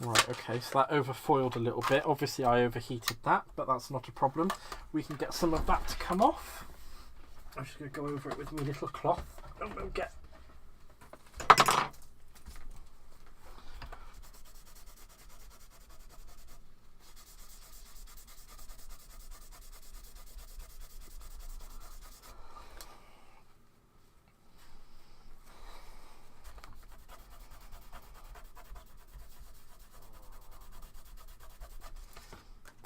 Right, okay, so that overfoiled a little bit. Obviously I overheated that, but that's not a problem. We can get some of that to come off. I'm just going to go over it with my little cloth and we'll get...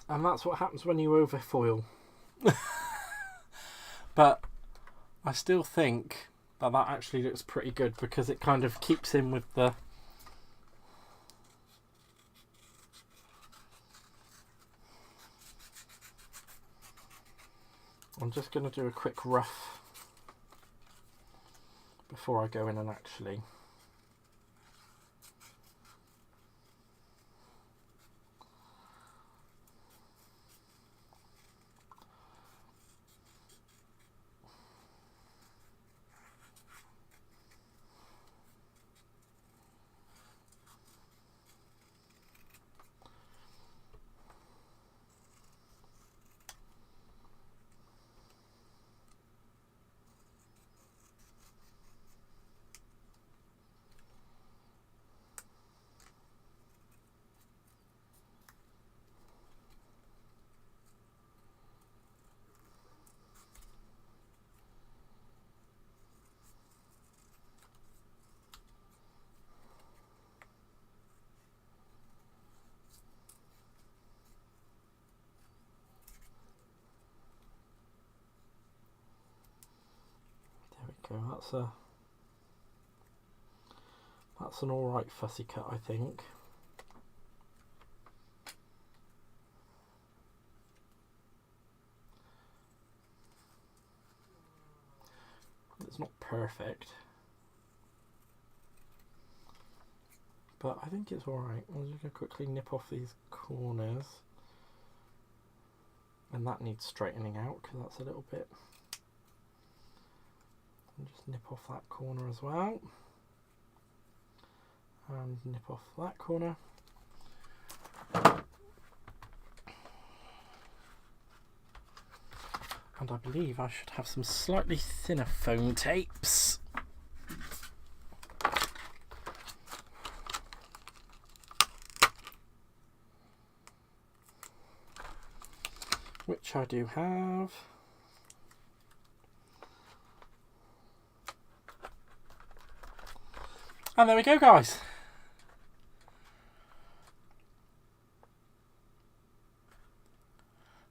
And that's what happens when you overfoil. But I still think that that actually looks pretty good because it kind of keeps in with the... I'm just going to do a quick rough before I go in and actually... go. That's an alright fussy cut, I think. It's not perfect, but I think it's alright. I'm just going to quickly nip off these corners, and that needs straightening out because that's a little bit. And just nip off that corner as well, and nip off that corner. And I believe I should have some slightly thinner foam tapes. Which I do have. And there we go, guys.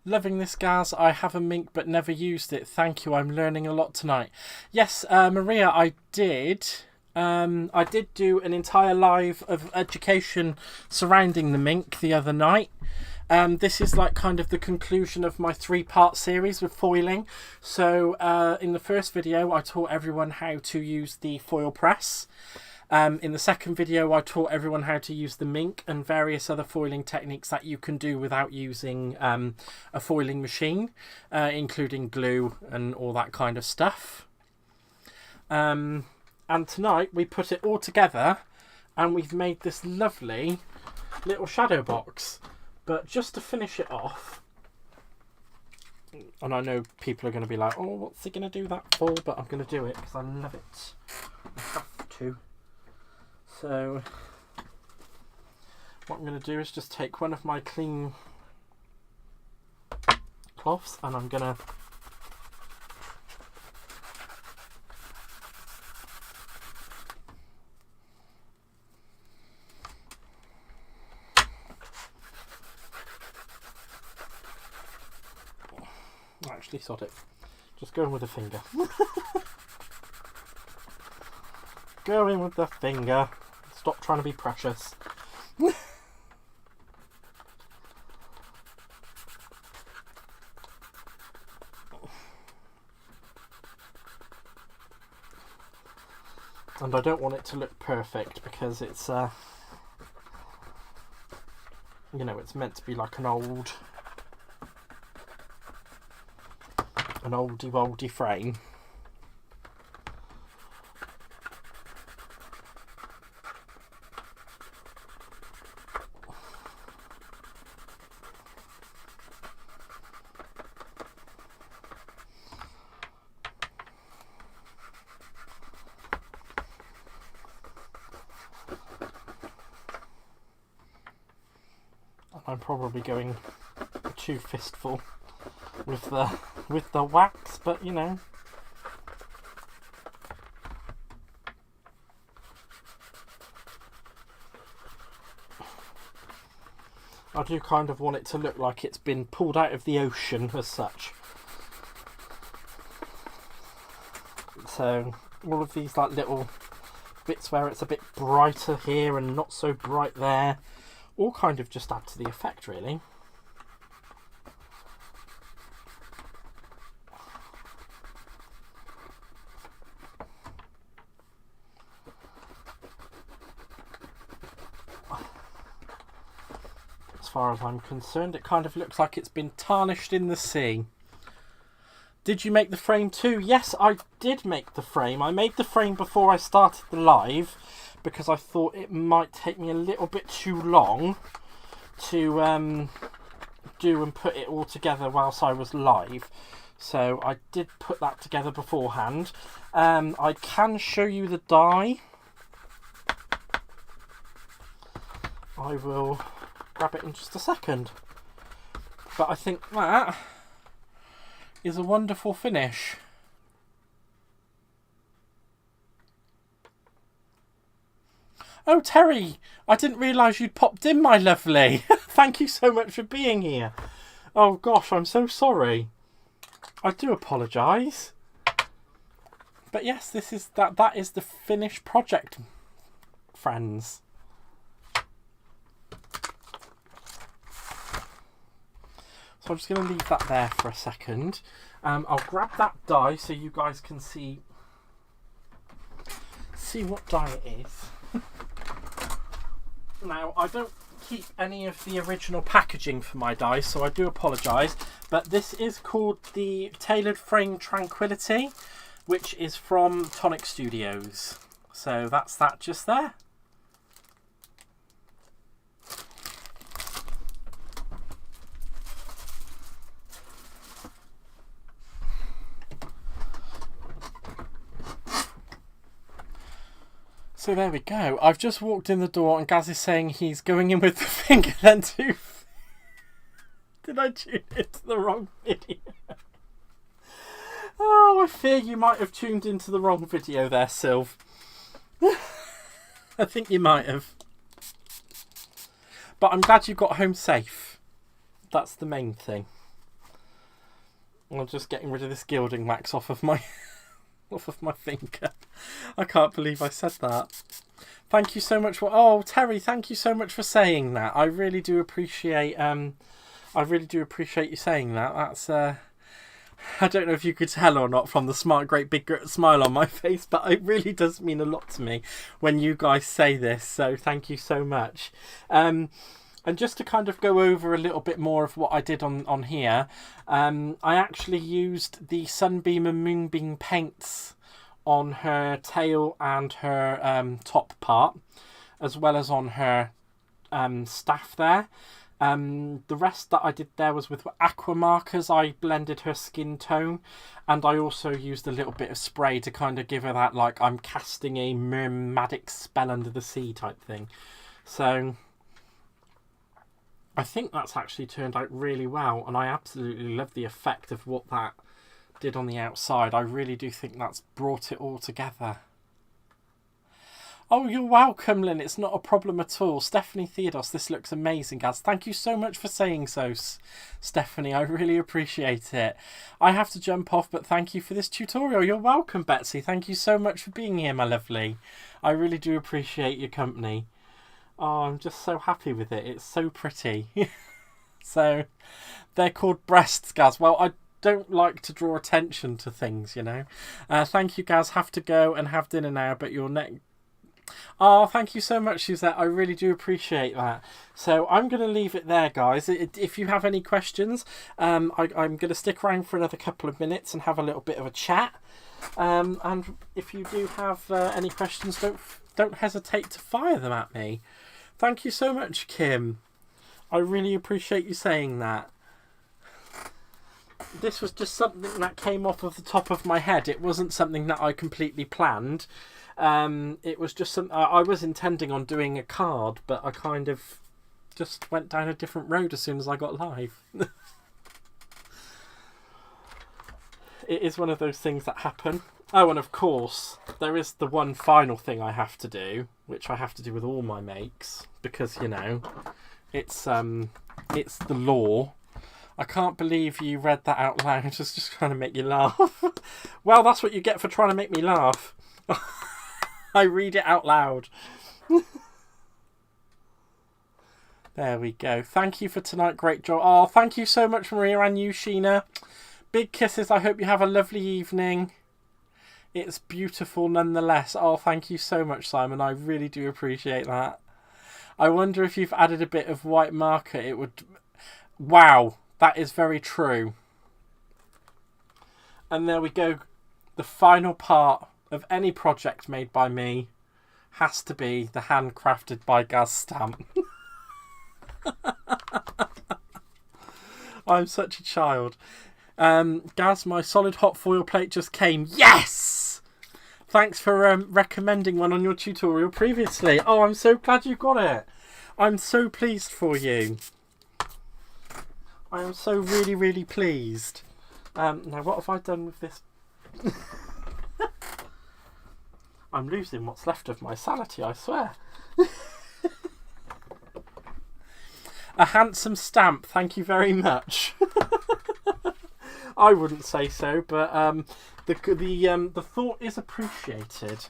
Loving this, Gaz. I have a mink but never used it. Thank you. I'm learning a lot tonight. Yes, Maria, I did. I did do an entire live of education surrounding the mink the other night. This is like kind of the conclusion of my 3-part series with foiling. So in the first video, I taught everyone how to use the foil press. In the second video, I taught everyone how to use the mink and various other foiling techniques that you can do without using a foiling machine, including glue and all that kind of stuff. And tonight we put it all together and we've made this lovely little shadow box. But just to finish it off, and I know people are going to be like, oh, what's he going to do that for? But I'm going to do it because I love it. I have to. So what I'm going to do is just take one of my clean cloths and I'm going to actually sod it. Just go in with a finger. Go in with the finger. Stop trying to be precious. And I don't want it to look perfect because it's you know, it's meant to be like an oldie woldy frame. I'm probably going too fistful with the wax, but you know. I do kind of want it to look like it's been pulled out of the ocean as such. So all of these like little bits where it's a bit brighter here and not so bright there, all kind of just add to the effect, really. As far as I'm concerned, it kind of looks like it's been tarnished in the sea. Did you make the frame too? Yes, I did make the frame. I made the frame before I started the live because I thought it might take me a little bit too long to do and put it all together whilst I was live. So I did put that together beforehand. I can show you the die. I will grab it in just a second. But I think that is a wonderful finish. Oh, Terry, I didn't realise you'd popped in, my lovely. Thank you so much for being here. Oh gosh, I'm so sorry. I do apologise. But yes, this is that is the finished project, friends. So I'm just going to leave that there for a second. I'll grab that die so you guys can see what die it is. Now, I don't keep any of the original packaging for my die, so I do apologise. But this is called the Tailored Frame Tranquility, which is from Tonic Studios. So that's that just there. So there we go. I've just walked in the door and Gaz is saying he's going in with the finger then too. Did I tune into the wrong video? Oh, I fear you might have tuned into the wrong video there, Sylv. I think you might have. But I'm glad you got home safe. That's the main thing. I'm just getting rid of this gilding wax off of my finger. I can't believe I said that. Thank you so much for... Oh, Terry, thank you so much for saying that. I really do appreciate... I really do appreciate you saying that. That's... I don't know if you could tell or not from the great big smile on my face, but it really does mean a lot to me when you guys say this. So thank you so much. And just to kind of go over a little bit more of what I did on here, I actually used the Sunbeam and Moonbeam paints on her tail and her top part, as well as on her staff there. The rest that I did there was with aqua markers. I blended her skin tone, and I also used a little bit of spray to kind of give her that, like, I'm casting a mermadic spell under the sea type thing. So I think that's actually turned out really well, and I absolutely love the effect of what that did on the outside. I really do think that's brought it all together. Oh, you're welcome, Lynn. It's not a problem at all. Stephanie Theodos, this looks amazing, guys. Thank you so much for saying so, Stephanie. I really appreciate it. I have to jump off, but thank you for this tutorial. You're welcome, Betsy. Thank you so much for being here, my lovely. I really do appreciate your company. Oh, I'm just so happy with it. It's so pretty. So, they're called breasts, Gaz. Well, I don't like to draw attention to things, you know. Thank you, Gaz. Have to go and have dinner now, but your neck... Oh, thank you so much, Suzette. I really do appreciate that. So I'm going to leave it there, guys. If you have any questions, I'm going to stick around for another couple of minutes and have a little bit of a chat. And if you do have any questions, don't hesitate to fire them at me. Thank you so much, Kim. I really appreciate you saying that. This was just something that came off of the top of my head. It wasn't something that I completely planned. It was just something I was intending on doing a card, but I kind of just went down a different road as soon as I got live. It is one of those things that happen. Oh, and of course, there is the one final thing I have to do, which I have to do with all my makes, because, you know, it's the law. I can't believe you read that out loud. Just trying to make you laugh. Well, that's what you get for trying to make me laugh. I read it out loud. There we go. Thank you for tonight. Great job. Oh, thank you so much, Maria, and you, Sheena. Big kisses. I hope you have a lovely evening. It's beautiful nonetheless. Oh, thank you so much, Simon. I really do appreciate that. I wonder if you've added a bit of white marker. It would... Wow, that is very true. And there we go. The final part of any project made by me has to be the handcrafted by Gaz stamp. I'm such a child. Gaz, my solid hot foil plate just came. Yes! Thanks for recommending one on your tutorial previously. Oh, I'm so glad you got it. I'm so pleased for you. I am so really, really pleased. Now, what have I done with this? I'm losing what's left of my sanity, I swear. A handsome stamp, thank you very much. I wouldn't say so, but the thought is appreciated.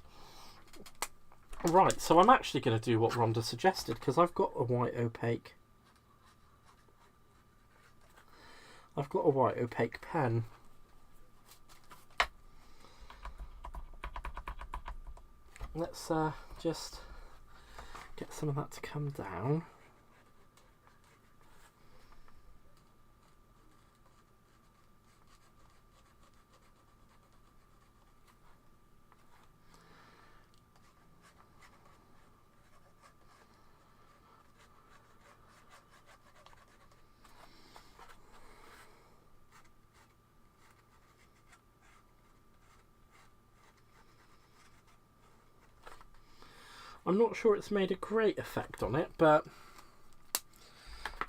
Right, so I'm actually going to do what Rhonda suggested, because I've got a white opaque. I've got a white opaque pen. Let's just get some of that to come down. I'm not sure it's made a great effect on it, but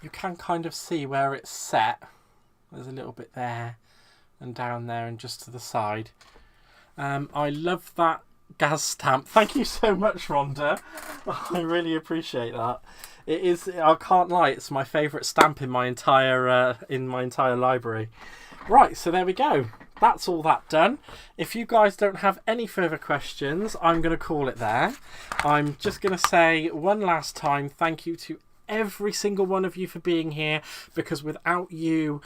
you can kind of see where it's set. There's a little bit there and down there and just to the side. I love that Gaz stamp. Thank you so much, Rhonda. I really appreciate that. It is, I can't lie, it's my favourite stamp in my entire library. Right, so there we go. That's all that done. If you guys don't have any further questions, I'm going to call it there. I'm just going to say one last time, thank you to every single one of you for being here, because without you,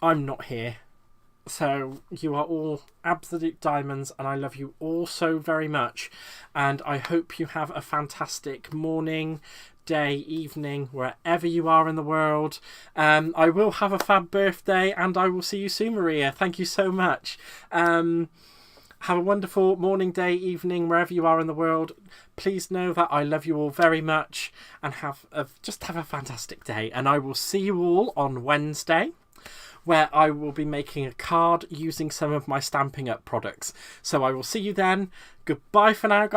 I'm not here. So you are all absolute diamonds, and I love you all so very much. And I hope you have a fantastic morning, day, evening, wherever you are in the world. I will have a fab birthday, and I will see you soon, Maria. Thank you so much. Have a wonderful morning, day, evening, wherever you are in the world. Please know that I love you all very much, and just have a fantastic day. And I will see you all on Wednesday, where I will be making a card using some of my Stampin' Up products. So I will see you then. Goodbye for now, guys.